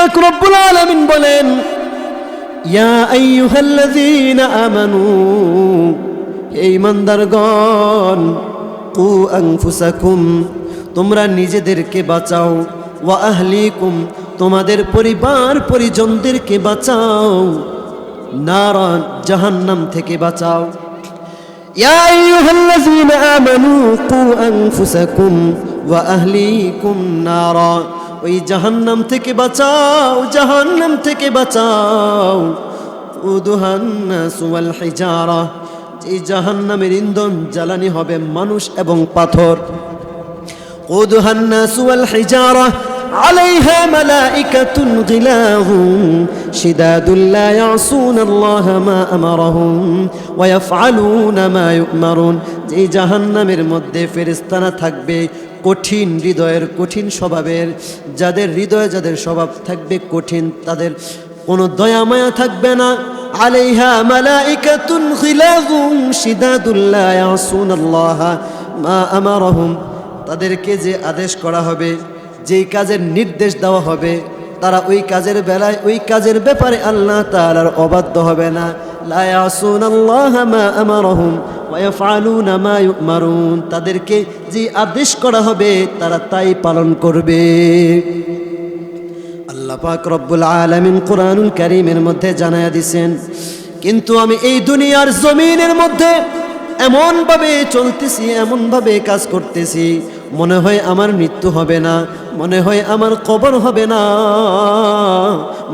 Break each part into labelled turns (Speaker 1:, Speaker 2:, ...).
Speaker 1: পাক রব্বুল আলামিন বলেন, ইয়া আইয়ুহাল্লাযীনা আমানু, হে ঈমানদারগণ, কু আনফুসাকুম, তোমরা নিজেদেরকে বাঁচাও, ওয়া আহলিকুম, তোমাদের পরিবার পরিজনদেরকে বাঁচাও, নারা, জাহান্নাম থেকে বাঁচাও। ইয়া আইয়ুহাল্লাযীনা আমানু কু আনফুসাকুম ওয়া আহলিকুম নারা, ওই জাহান্নাম থেকে বাঁচাও, জাহান্নাম থেকে বাঁচাও। উদুহান নাস ওয়াল হিজারা, এই জাহান্নামের ইন্ধন জ্বালানি হবে মানুষ এবং পাথর। উদুহান নাস ওয়াল হিজারা আলাইহা মালাইকাতুন গিলাযুন শিদাদুন লা ইয়াসুনাল্লাহা মা আমারাহুম ওয়া ইয়াফআলুনা মা ইউমারুন, এই জাহান্নামের মধ্যে ফেরেশতারা থাকবে কঠিন হৃদয়ের, কঠিন স্বভাবের, যাদের হৃদয়ে যাদের স্বভাব থাকবে কঠিন, তাদের কোনো দয়া মায়া থাকবে না। আলাইহা মালাইকাতুন গিলাযুন শিদাদুন লা ইয়াসুনাল্লাহা মা আমারাহুম, তাদেরকে যে আদেশ করা হবে, যেই কাজের নির্দেশ দেওয়া হবে, তারা ওই কাজের বেলায়, ওই কাজের ব্যাপারে আল্লাহ তাআলার অবাধ্য হবে না। লা ইয়াসুনাল্লাহা মা আমারাহুম ওয়া ইয়াফআলুনা মা ইউমারুন, তাদেরকে যে আদেশ করা হবে তারা তাই পালন করবে। আল্লাহ পাক রব্বুল আলামিন কুরআনুল কারীমের মধ্যে জানায়া দিয়েছেন, কিন্তু আমি এই দুনিয়ার জমিনের মধ্যে এমনভাবে চলতেছি, এমনভাবে কাজ করতেছি, মনে হয় আমার মৃত্যু হবে না, মনে হয় আমার কবর হবে না,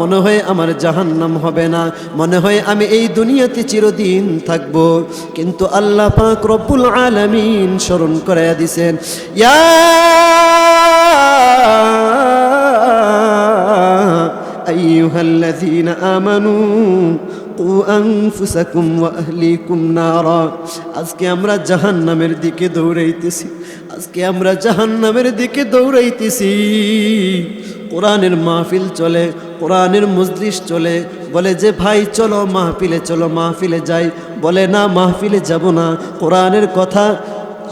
Speaker 1: মনে হয় আমার জাহান্নাম হবে না, মনে হয় আমি এই দুনিয়াতে চিরদিন থাকব। কিন্তু আল্লাহ পাক রব্বুল আলামিন স্মরণ করাইয়া দিছেন, ইয়া আইয়ুহাল্লাযীনা আমানু কু আনফুসাকুম ওয়া আহলিকুম নারা, আজকে আমরা জাহান্নামের দিকে দৌড়াইতেছি, আজকে আমরা জাহান্নামের দিকে দৌড়াইতেছি। কোরআনের মাহফিল চলে, কোরআনের মজলিস চলে, বলে যে ভাই চলো মাহফিলে, চলো মাহফিলে যাই, বলে না মাহফিলে যাব না, কোরআনের কথা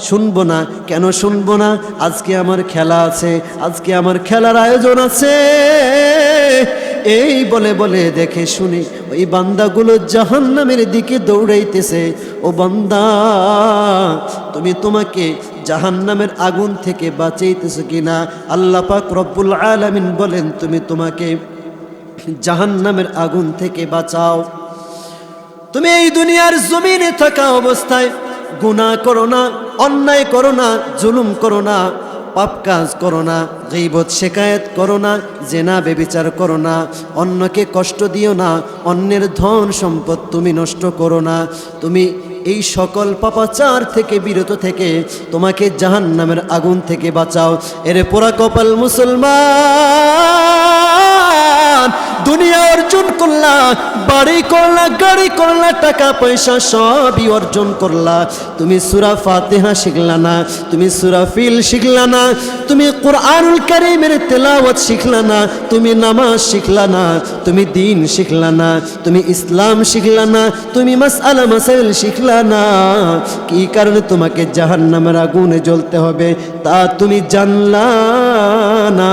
Speaker 1: শুনবো না। কেন শুনবো না? আজকে আমার খেলা আছে, আজকে আমার খেলার আয়োজন আছে, এই বলে বলে দেখে শুনি ওই বান্দাগুলো জাহান্নামের দিকে দৌড়াইতেছে। ও বান্দা, তুমি তোমাকে জাহান্নামের আগুন থেকে বাঁচাইতেছো কিনা? আল্লাহ পাক রব্বুল আলামিন বলেন, তুমি তোমাকে জাহান্নামের আগুন থেকে বাঁচাও। তুমি এই দুনিয়ার জমিনে থাকা অবস্থায় গুনাহ করো না, অন্যায় করো না, জুলুম করো না, পাপ কাজ করো না, গীবত শিকায়েত করো না, জেনা ব্যভিচার করো না, অন্যকে কষ্ট দিও না, অন্যের ধন সম্পদ তুমি নষ্ট করো না। তুমি এই সকল পাপাচার থেকে বিরত থেকে তোমাকে জাহান্নামের আগুন থেকে বাঁচাও। এরে পোড়া কপাল মুসলমান, দুনিয়া অর্জন করলা, বাড়ি করলা, গাড়ি করলা, টাকা পয়সা সবই অর্জন করলা, তুমি সূরা ফাতিহা শিখলা না, তুমি সূরা ফিল শিখলা না, তুমি কুরআনুল কারীমের তেলাওয়াত শিখলা না, তুমি নামাজ শিখলা না, তুমি দ্বীন শিখলা না, তুমি ইসলাম শিখলা না, তুমি মাসআলা মাসাইল শিখলা না। কি কারণে তোমাকে জাহান্নামের আগুনে জ্বলতে হবে তা তুমি জানলা না।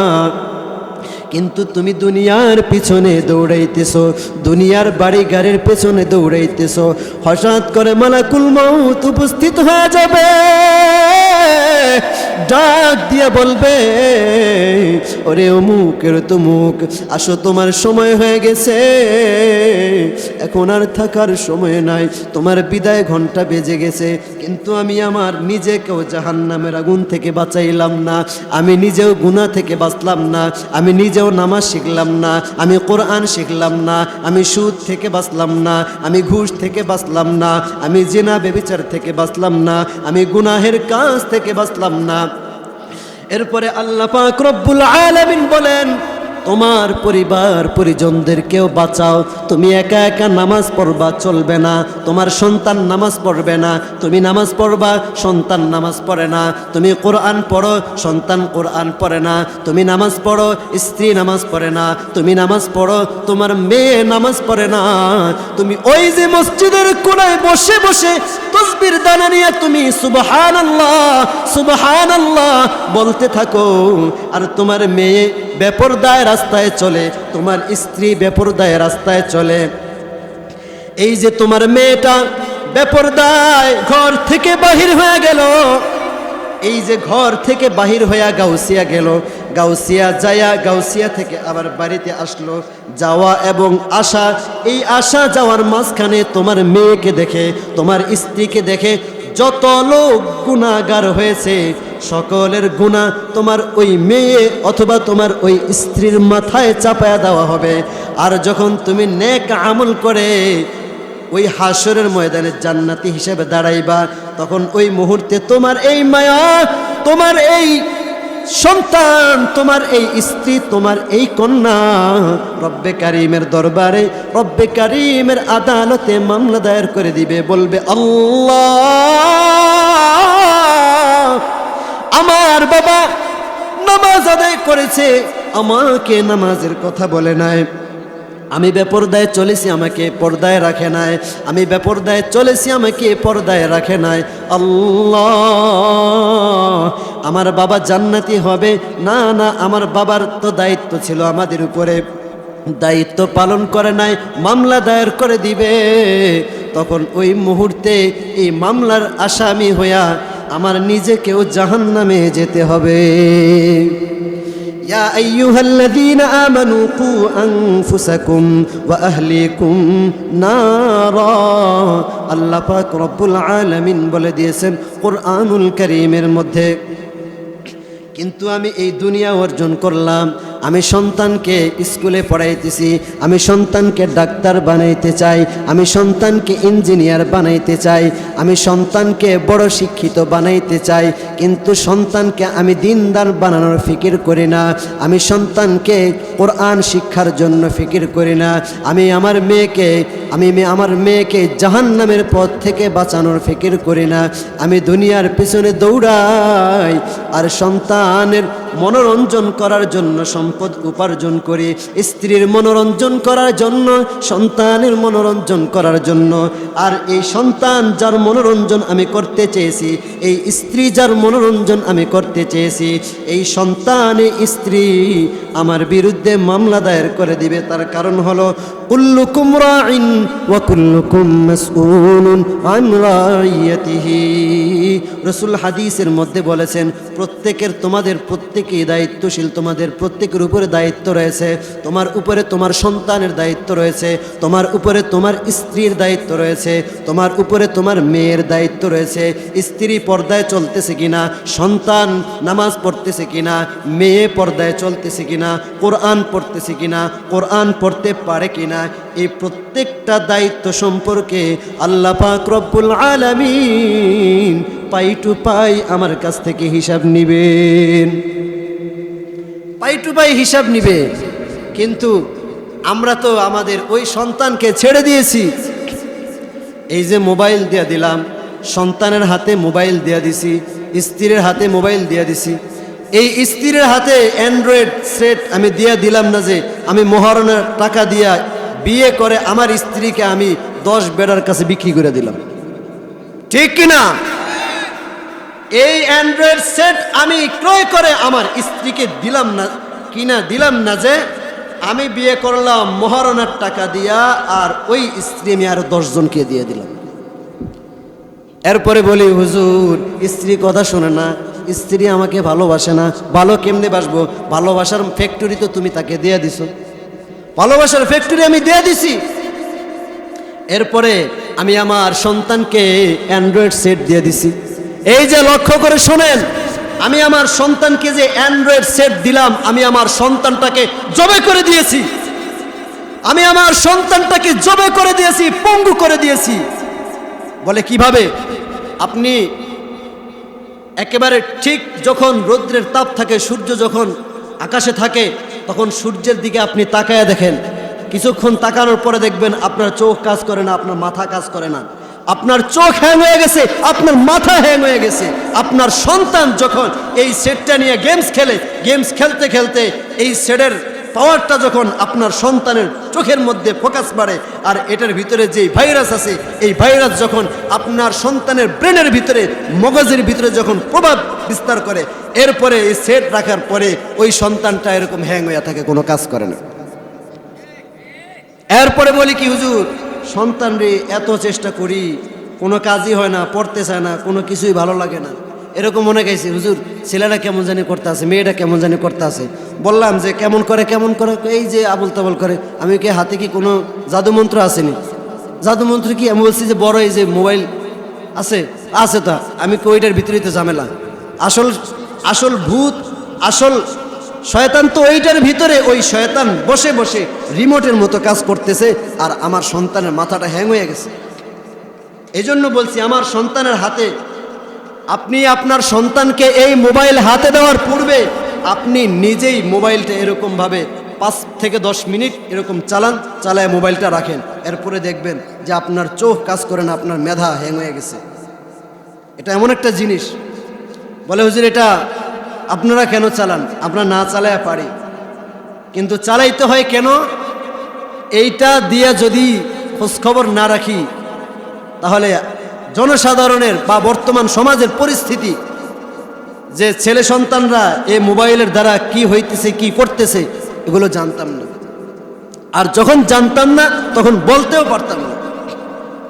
Speaker 1: কিন্তু তুমি দুনিয়ার পিছনে দৌড়াইতেছো, দুনিয়ার বাড়ি গাড়ির পেছনে দৌড়াইতেছো, হঠাৎ করে মালাকুল মউত উপস্থিত হয়ে যাবে, ডাক দিয়ে বলবে, ওরে অমুকের তমুক, আসো তোমার সময় হয়ে গেছে, এখন আর থাকার সময় নাই, তোমার বিদায় ঘন্টা বেজে গেছে। কিন্তু আমি আমার নিজেকেও জাহান্নামের আগুন থেকে বাঁচাইলাম না, আমি নিজেও গুনাহ থেকে বাঁচলাম না, আমি নিজেও নামাজ শিখলাম না, আমি কোরআন শিখলাম না, আমি সুদ থেকে বাঁচলাম না, আমি ঘুষ থেকে বাঁচলাম না, আমি জিনা ব্যভিচার থেকে বাঁচলাম না, আমি গুনাহের কাজ থেকে বাঁচলাম না। এরপরে আল্লাহ পাক রব্বুল আলামিন বলেন, তোমার পরিবার পরিজনদেরকেও বাঁচাও। তুমি একা একা নামাজ পড়বা চলবে না, তোমার সন্তান নামাজ পড়বে না, তুমি নামাজ পড়বা, সন্তান নামাজ পড়ে না, তুমি কোরআন পড়ো, সন্তান কোরআন পড়ে না, তুমি নামাজ পড়ো, স্ত্রী নামাজ পড়ে না, তুমি নামাজ পড়ো, তোমার মেয়ে নামাজ পড়ে না, তুমি ওই যে মসজিদের কোণায় বসে বসে তাসবির দানা নিয়ে তুমি সুবহানাল্লাহ সুবহানাল্লাহ বলতে থাকো, আর তোমার মেয়ে বেপরদায় রাস্তায় চলে, তোমার স্ত্রী বেপরদায় রাস্তায় চলে, এই যে তোমার মেয়েটা বেপরদায় ঘর থেকে বাহির হয়ে গেল, এই যে ঘর থেকে বাহির হইয়া গাউসিয়া গেল, গাউসিয়া যায়া গাউসিয়া থেকে আবার বাড়িতে আসলো, যাওয়া এবং আসা, এই আসা যাওয়ার মাঝখানে তোমার মেয়েকে দেখে, তোমার স্ত্রীকে দেখে যত লোক গুনাহগার হয়েছে সকলের গুনাহ তোমার ওই মেয়ে অথবা তোমার ওই স্ত্রীর মাথায় চাপায়া দেওয়া হবে। আর যখন তুমি নেক আমল করে ওই হাসরের ময়দানে জান্নাতি হিসেবে দাঁড়াইবা, তখন ওই মুহূর্তে তোমার এই মায়া, তোমার এই সন্তান, তোমার এই স্ত্রী, তোমার এই কন্যা রব্বে কারিমের দরবারে, রব্বে কারিমের আদালতে মামলা দায়ের করে দিবে, বলবে আল্লাহ আমার বাবা নামাজ আদায় করেছে, আমাকে নামাজের কথা বলে নাই, আমি বেপরদায় চলেছি আমাকে পর্দায় রাখে নাই, আমি বেপরদায় চলেছি আমাকে পর্দায় রাখে নাই। আল্লাহ আমার বাবা জান্নাতি হবে না, না আমার বাবার তো দায়িত্ব ছিল আমাদের উপরে, দায়িত্ব পালন করে নাই, মামলা দায়ের করে দিবে। তখন ওই মুহূর্তে এই মামলার আসামি হইয়া আমার নিজেকেও জাহান্নামে যেতে হবে। ইয়া আইয়ুহাল্লাযীনা আমানু কু আনফুসাকুম ওয়া আহলিকুম নারা, আল্লাহ পাক রব্বুল আলামিন বলে দিয়েছেন কুরআনুল কারীমের মধ্যে। কিন্তু আমি এই দুনিয়া অর্জন করলাম, আমি সন্তানকে স্কুলে পড়াইতেছি, আমি সন্তানকে ডাক্তার বানাইতে চাই, আমি সন্তানকে ইঞ্জিনিয়ার বানাইতে চাই, আমি সন্তানকে বড় শিক্ষিত বানাইতে চাই, কিন্তু সন্তানকে আমি দিনদার বানানোর ফিকির করি না, আমি সন্তানকে কোরআন শিক্ষার জন্য ফিকির করি না, আমি আমার মেয়েকে জাহান্নামের পথ থেকে বাঁচানোর ফিকির করি না, আমি দুনিয়ার পিছনে দৌড়াই আর সন্তানের মনোরঞ্জন করার জন্য সম্পদ উপার্জন করি, স্ত্রীর মনোরঞ্জন করার জন্য, সন্তানের মনোরঞ্জন করার জন্য। আর এই সন্তান যার মনোরঞ্জন আমি করতে চেয়েছি, এই স্ত্রী যার মনোরঞ্জন আমি করতে চেয়েছি, এই সন্তান স্ত্রী আমার বিরুদ্ধে মামলা দায়ের করে দিবে। তার কারণ হলো কুল্লুকুম রাইন ওয়া কুল্লুকুম মাসউলুন আন রাইয়াতিহি। রাসূল হাদিসের মধ্যে বলেছেন তোমাদের প্রত্যেকেই দায়িত্বশীল, তোমাদের প্রত্যেকের উপরে দায়িত্ব রয়েছে, তোমার উপরে তোমার সন্তানের দায়িত্ব রয়েছে, তোমার উপরে তোমার স্ত্রীর দায়িত্ব রয়েছে, তোমার উপরে তোমার মেয়ের দায়িত্ব রয়েছে। স্ত্রী পর্দায় চলতেছে কিনা, সন্তান নামাজ পড়তেছে কিনা, মেয়ে পর্দায় চলতেছে কিনা, কোরআন পড়তেছে কিনা, কোরআন পড়তে পারে কিনা, এই প্রত্যেকটা দায়িত্ব সম্পর্কে আল্লাহ পাক রব্বুল আলামিন পাই টু পাই আমার কাছ থেকে হিসাব নিবেন, পাই টু পাই হিসাব নিবে। কিন্তু আমরা তো আমাদের ওই সন্তানকে ছেড়ে দিয়েছি। এই যে মোবাইল দিয়ে দিলাম, সন্তানের হাতে মোবাইল দিয়ে দিছি, স্ত্রীর হাতে মোবাইল দিয়ে দিছি, এই স্ত্রীর হাতে অ্যান্ড্রয়েড সেট আমি দিয়ে দিলাম না যে আমি মহারণের টাকা দিয়া বিয়ে করে আমার স্ত্রীকে আমি 10 বেড়ার কাছে বিক্রি করে দিলাম, ঠিক কিনা? এই অ্যান্ড্রয়েড সেট আমি ক্রয় করে আমার স্ত্রীকে দিলাম না, কিনা দিলাম না যে আমি বিয়ে করলাম মহারণের টাকা দিয়া, আর ওই স্ত্রী আমি আরো 10 জনকে দিয়ে দিলাম। এরপরে বলি হুজুর স্ত্রী কথা শোনে না, স্ত্রী আমাকে ভালোবাসে না, ভালো কেমনে বাসবো? ভালোবাসার ফ্যাক্টরি তো তুমি তাকে দিয়ে দিছো, ভালোবাসার ফ্যাক্টরি আমি দিয়ে দিছি। এরপরে আমি আমার সন্তানকে অ্যান্ড্রয়েড সেট দিয়ে দিছি। এই যে লক্ষ্য করে শোনেন, আমি আমার সন্তানকে যে অ্যান্ড্রয়েড সেট দিলাম, আমি আমার সন্তানটাকে জবে করে দিয়েছি, আমি আমার সন্তানটাকে জবে করে দিয়েছি, পঙ্গু করে দিয়েছি। বলে কিভাবে? আপনি একেবারে ঠিক যখন রৌদ্রের তাপ থাকে, সূর্য যখন আকাশে থাকে, তখন সূর্যের দিকে আপনি তাকায়া দেখেন, কিছুক্ষণ তাকানোর পরে দেখবেন আপনার চোখ কাজ করে না, আপনার মাথা কাজ করে না, আপনার চোখ হ্যাং হয়ে গেছে, আপনার মাথা হ্যাং হয়ে গেছে। আপনার সন্তান যখন এই সেটটা নিয়ে গেমস খেলে, গেমস খেলতে খেলতে এই সেটের পাওয়ারটা যখন আপনার সন্তানের চোখের মধ্যে ফোকাস বাড়ে, আর এটার ভিতরে যে ভাইরাস আছে, এই ভাইরাস যখন আপনার সন্তানের ব্রেনের ভিতরে, মগজের ভিতরে যখন প্রভাব বিস্তার করে, এরপরে এই সেট রাখার পরে ওই সন্তানটা এরকম হ্যাং হয়ে থাকে, কোনো কাজ করে না। এরপরে বলি কি হুজুর, সন্তান রে এত চেষ্টা করি, কোনো কাজই হয় না, পড়তে চায় না, কোনো কিছুই ভালো লাগে না, এরকম মনে গেছে হুজুর ছেলেটা কেমন জানি করতে আছে, মেয়েটা কেমন জানি করতে আছে। বললাম যে কেমন করে, এই যে আবল তাবল করে। আমি কি হাতে কি কোনো জাদুমন্ত্র আসেনি? জাদুমন্ত্র কি? আমি বলছি যে বড় এই যে মোবাইল আছে, আছে তো। আমি কি ওইটার ভিতরেই তো ঝামেলা? আসল ভূত, আসল শয়তান তো ওইটার ভিতরে। ওই শয়তান বসে বসে রিমোটের মতো কাজ করতেছে, আর আমার সন্তানের মাথাটা হ্যাং হয়ে গেছে। এই জন্য বলছি, আমার সন্তানের হাতে, আপনি আপনার সন্তানকে এই মোবাইল হাতে দেওয়ার পূর্বে আপনি নিজেই মোবাইলটা এরকমভাবে 5 থেকে 10 মিনিট এরকম চালায় মোবাইলটা রাখেন। এরপরে দেখবেন যে আপনার চোখ কাজ করে না, আপনার মেধা হ্যাং হয়ে গেছে। এটা এমন একটা জিনিস, বলে হুজুর এটা আপনারা কেন চালান? আপনারা না চালায় পারি, কিন্তু চালাইতে হয় কেন? এইটা দিয়ে যদি খোঁজখবর না রাখি, তাহলে জনসাধারণের বা বর্তমান সমাজের পরিস্থিতি, যে ছেলে সন্তানরা এই মোবাইলের দ্বারা কি হইতেছে, কি করতেছে, এগুলো জানতাম না। আর যখন জানতাম না তখন বলতেও পারতাম না।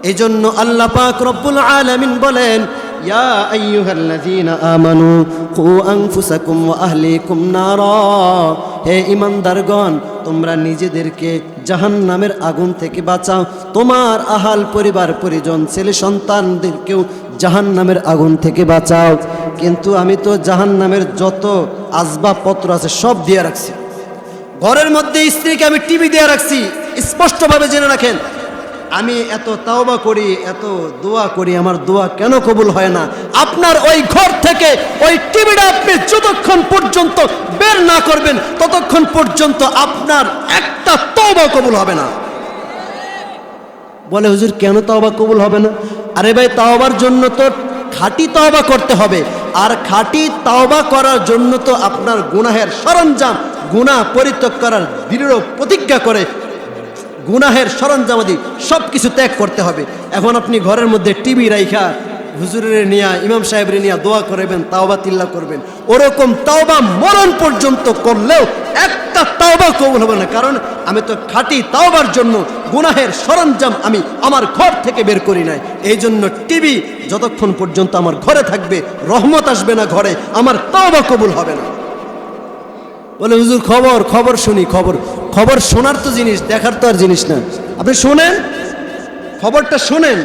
Speaker 1: এই জন্য আল্লাহ পাক রব্বুল আলামিন বলেন, ইয়া আইয়ুহাল্লাযীনা আমানু কু আনফুসাকুম ওয়া আহলিকুম নারা, হে ঈমানদারগণ, তোমরা নিজেদেরকে জাহান্নামের আগুন থেকে বাঁচাও, তোমার আহাল পরিবার পরিজন ছেলে সন্তানদেরকেও জাহান্নামের আগুন থেকে বাঁচাও। কিন্তু আমি তো জাহান্নামের যত আসবাবপত্র আছে সব দিয়ে রাখছি। ঘরের মধ্যে স্ত্রীকে আমি টিভি দিয়ে রাখছি। স্পষ্টভাবে জেনে রাখেন, আমি এত তাওবা করি, এত দোয়া করি, আমার দোয়া কেন কবুল হয় না? আপনার ওই ঘর থেকে ওই টিভিটা আপনি যতক্ষণ পর্যন্ত বের না করবেন, ততক্ষণ পর্যন্ত আপনার একটা তাওবা কবুল হবে না। বলে হুজুর কেন তাওবা কবুল হবে না? আরে ভাই, তাওবার জন্য তো খাঁটি তাওবা করতে হবে, আর খাঁটি তাওবা করার জন্য তো আপনার গুনাহের সরঞ্জাম, গুনাহ পরিত্যাগ করার দৃঢ় প্রতিজ্ঞা করে গুনাহের সরঞ্জামাদি সব কিছু ত্যাগ করতে হবে। এখন আপনি ঘরের মধ্যে টিভি রাইখা হুজুরের নিয়া, ইমাম সাহেবের নিয়া দোয়া করবেন, তাওবা তিল্লা করবেন, ওরকম তাওবা মরণ পর্যন্ত করলেও একটা তাওবা কবুল হবে না। কারণ আমি তো খাঁটি তাওবার জন্য গুনাহের সরঞ্জাম আমি আমার ঘর থেকে বের করি নাই। এই জন্য টিভি যতক্ষণ পর্যন্ত আমার ঘরে থাকবে, রহমত আসবে না ঘরে, আমার তাওবা কবুল হবে না। বলে হুজুর খবর শুনি, খবর শোনার তো জিনিস, দেখার তো আর জিনিস না। আপনি শোনেন, খবরটা শোনেন,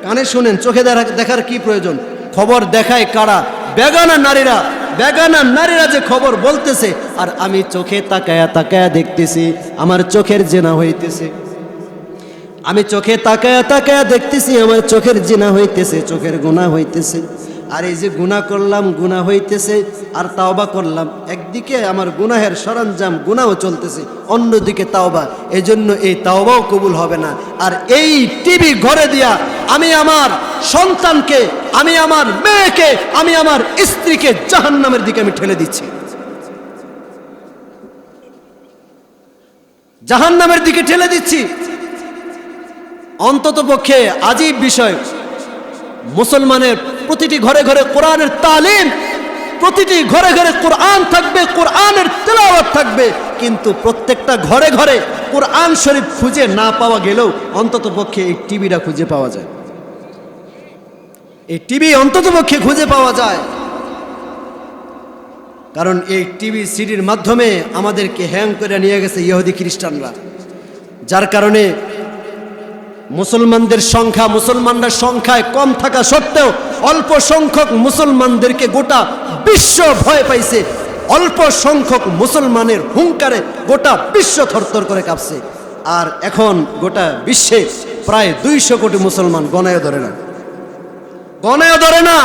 Speaker 1: কানে শোনেন, চোখে দেখার কি প্রয়োজন? খবর দেখায় কারা? বেগানা নারীরা যে খবর বলতেছে, আর আমি চোখে তাকায়া দেখতেছি, আমার চোখের জেনা হইতেছে। আমি চোখে তাকায়া দেখতেছি, আমার চোখের জিনা হইতেছে, চোখের গুনাহ হইতেছে। আর এই যে গুনাহ করলাম, গুনাহ হইতেছে, আর তাওবা করলাম, একদিকে আমার গুনাহের সরঞ্জাম গুনাহও চলতেছে, অন্যদিকে তাওবা। এই জন্য এই তাওবাও কবুল হবে না। আর এই টিভি ঘরে দিয়া আমি আমার সন্তানকে, আমি আমার মেয়েকে, আমি আমার স্ত্রীকে জাহান্নামের দিকে আমি ঠেলে দিচ্ছি, জাহান্নামের দিকে ঠেলে দিচ্ছি। অন্তত পক্ষে আজীব বিষয়, মুসলমানের প্রতিটি ঘরে ঘরে কোরআনের তালিম, প্রতিটি ঘরে ঘরে কোরআন থাকবে, কোরআনের তেলাওয়াত থাকবে, কিন্তু প্রত্যেকটা ঘরে ঘরে কোরআন শরীফ খুঁজে না পাওয়া গেলেও অন্তত পক্ষে এই টিভিটা খুঁজে পাওয়া যায়। এই টিভি অন্তত পক্ষে খুঁজে পাওয়া যায়, কারণ এই টিভি সিডির মাধ্যমে আমাদেরকে হ্যাং করে নিয়ে গেছে ইহুদি খ্রিস্টানরা, যার কারণে মুসলমানরা সংখ্যায় কম থাকা সত্ত্বেও অল্প সংখ্যক মুসলমানদেরকে গোটা বিশ্ব ভয় পাইছে। অল্প সংখ্যক মুসলমানের হুঙ্কারে গোটা বিশ্ব থরথর করে কাঁপছে। আর এখন গোটা বিশ্বে প্রায় 200 কোটি মুসলমান গণায় ধরে না।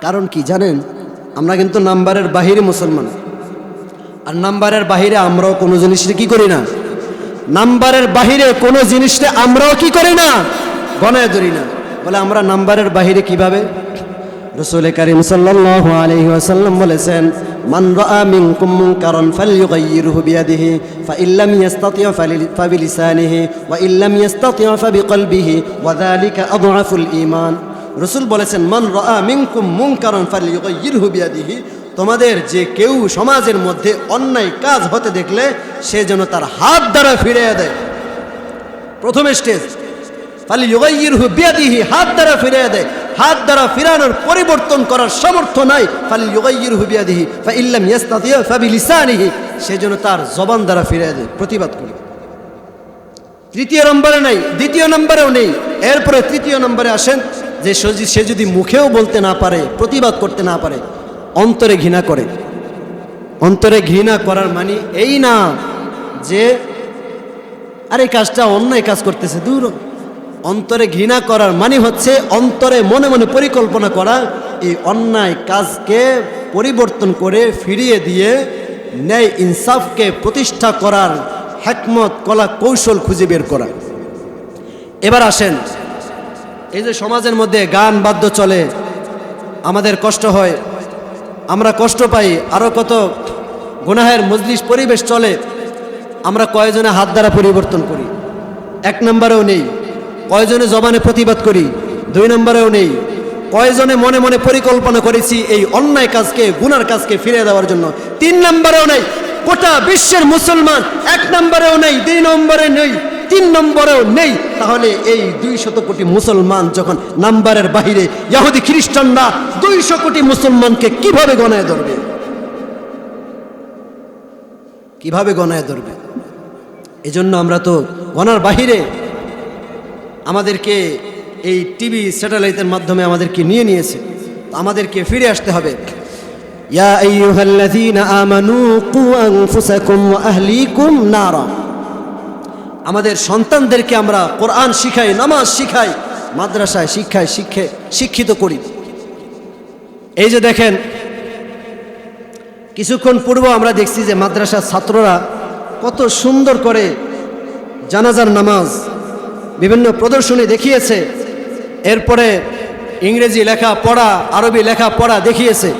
Speaker 1: কারণ কি জানেন? আমরা কিন্তু নাম্বারের বাহিরে মুসলমান, আর নাম্বারের বাহিরে আমরাও কোনো জিনিসটা কি করি না, নাম্বারের বাহিরে কোনো জিনিসটা আমরাও কি করি না, গণায় ধরি না। বলে আমরা নাম্বারের বাহিরে কিভাবে? রাসূল কারীম সাল্লাল্লাহু আলাইহি ওয়াসাল্লাম বলেছেন, মান রাআ মিনকুম মুনকারান ফালইয়ুগাইয়িরহু বিয়াদিহি ফাইন লাম ইস্তাতি' ফাবিলিসানিহি ওয়া ইন লাম ইস্তাতি' ফাবিকলবিহি ওয়া যালিকা আযআফুল ঈমান। রাসূল বলেছেন, মান রাআ মিনকুম মুনকারান ফালইয়ুগাইয়িরহু বিয়াদিহি, তোমাদের যে কেউ সমাজের মধ্যে অন্যায় কাজ হতে দেখলে সে যেন তার হাত দ্বারা ফিরিয়ে দেয়। প্রথম স্টেজ ফালইয়ুগাইয়িরহু বিয়াদিহি, হাত দ্বারা ফিরিয়ে দেয়। হাত দ্বারা ফিরানোর পরিবর্তন করার সামর্থ্য নাই, ফালইয়ুগাইয়িরহু বিয়াদিহি ফাইন লাম ইস্তাতি' ফাবিলিসানিহি, সে যেন তার জবান দ্বারা ফিরিয়ে দেয়, প্রতিবাদ করে। তৃতীয় নম্বরে নাই, দ্বিতীয় নম্বরেও নেই। এরপরে তৃতীয় নম্বরে আসেন যে সে যদি মুখেও বলতে না পারে, প্রতিবাদ করতে না পারে, অন্তরে ঘৃণা করে। অন্তরে ঘৃণা করার মানে এই না যে আরে কাজটা অন্যায় কাজ করতেছে, দূর। অন্তরে ঘৃণা করার মানে হচ্ছে অন্তরে মনে মনে পরিকল্পনা করা, এই অন্যায় কাজকে পরিবর্তন করে ফিরিয়ে দিয়ে ন্যায় ইনসাফকে প্রতিষ্ঠা করার হিকমত, কলা, কৌশল খুঁজে বের করা। এবার আসেন, এই যে সমাজের মধ্যে গান বাদ্য চলে, আমাদের কষ্ট হয়, আমরা কষ্ট পাই, আরও কত গুনাহের মজলিস পরিবেশ চলে, আমরা কয়জনে হাত দ্বারা পরিবর্তন করি? এক নম্বরেও নেই। কয়জনে জবানে প্রতিবাদ করি? দুই নম্বরেও নেই। কয়জনে মনে মনে পরিকল্পনা করেছি এই অন্যায় কাজকে, গুনার কাজকে ফিরে দেওয়ার জন্য? তিন নম্বরেও নেই। গোটা বিশ্বের মুসলমান এক নম্বরেও নেই, দুই নম্বরে নেই, তিন নম্বরেও নেই। তাহলে এই 200 কোটি মুসলমান যখন নাম্বারের বাহিরে, ইহুদি খ্রিস্টানরা 200 কোটি মুসলমানকে কিভাবে গণায় ধরবে? কিভাবে গণায় ধরবে? এজন্য আমরা তো গণার বাহিরে, আমাদেরকে এই টিভি স্যাটেলাইটের মাধ্যমে আমাদেরকে নিয়েছে, আমাদেরকে ফিরে আসতে হবে। ইয়া আইয়ুহাল্লাযীনা আমানু কু আনফুসাকুম ওয়া আহলিকুম নারা। আমাদের সন্তানদেরকে আমরা কোরআন শিখাই, নামাজ শিখাই, মাদ্রাসায় শিক্ষিত করি। এই যে দেখেন, কিছুক্ষণ পূর্ব আমরা দেখছি যে মাদ্রাসার ছাত্ররা কত সুন্দর করে জানাজার নামাজ, বিভিন্ন প্রদর্শনী দেখিয়েছে। এরপরে ইংরেজি লেখা পড়া, আরবি লেখা পড়া দেখিয়েছে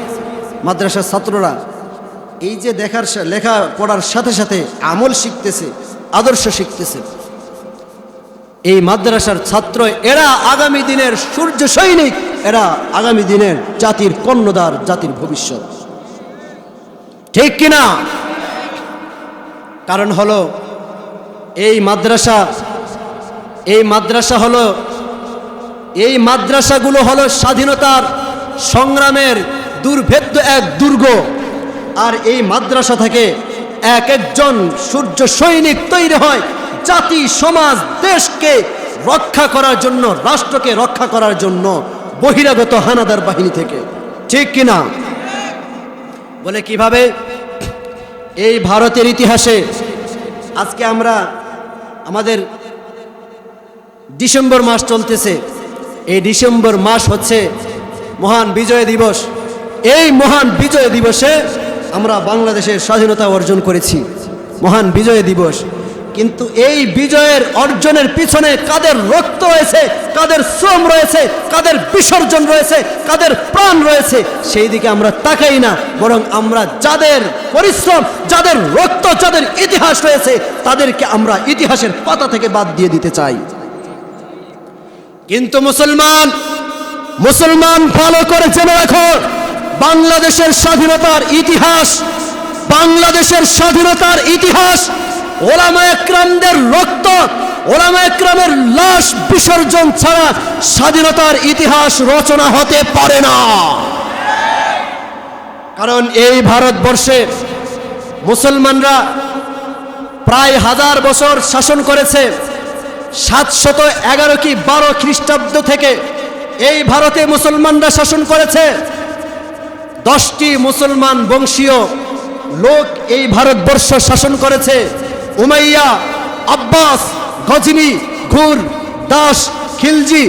Speaker 1: মাদ্রাসার ছাত্ররা। এই যে লেখা পড়ার সাথে সাথে আমল শিখতেছে, আদর্শ শিখতেছে। এই মাদ্রাসার ছাত্র, এরা আগামী দিনের সূর্য সৈনিক, এরা আগামী দিনের জাতির কর্ণধার, জাতির ভবিষ্যৎ। ঠিক কিনা? কারণ হলো এই মাদ্রাসাগুলো হলো স্বাধীনতার সংগ্রামের দুর্ভেদ্য এক দুর্গ। আর এই মাদ্রাসা থেকে এক একজন সূর্য সৈনিক তৈরি হয় জাতি, সমাজ, দেশকে রক্ষা করার জন্য, রাষ্ট্রকে রক্ষা করার জন্য বহিরাগত হানাদার বাহিনী থেকে। ঠিক কিনা? বলে কিভাবে? এই ভারতের ইতিহাসে আজকে আমাদের ডিসেম্বর মাস চলতেছে, এই ডিসেম্বর মাস হচ্ছে মহান বিজয় দিবস। এই মহান বিজয় দিবসে আমরা বাংলাদেশের স্বাধীনতা অর্জন করেছি, মহান বিজয় দিবস। কিন্তু এই বিজয়ের অর্জনের পিছনে কাদের রক্ত রয়েছে, কাদের শ্রম রয়েছে, কাদের বিসর্জন রয়েছে, কাদের প্রাণ রয়েছে, সেই দিকে আমরা তাকাই না। বরং আমরা যাদের পরিশ্রম, যাদের রক্ত, যাদের ইতিহাস রয়েছে, তাদেরকে আমরা ইতিহাসের পাতা থেকে বাদ দিয়ে দিতে চাই। কিন্তু মুসলমান ভালো করে জেনে রাখো, বাংলাদেশের স্বাধীনতার ইতিহাস ওলামায়ে কেরামদের রক্ত, ওলামায়ে কেরামের লাশ বিসর্জন ছাড়া স্বাধীনতার ইতিহাস রচনা হতে পারে না। কারণ এই ভারতবর্ষে মুসলমানরা প্রায় 1000 বছর শাসন করেছে। 711 কি 12 খ্রিস্টাব্দ থেকে এই ভারতে মুসলমানরা শাসন করেছে। 10টি মুসলমান বংশীয় লোক এই ভারতবর্ষ শাসন করেছে। উমাইয়া, আব্বাস, গজনী, ঘুর, দাস, খিলজি,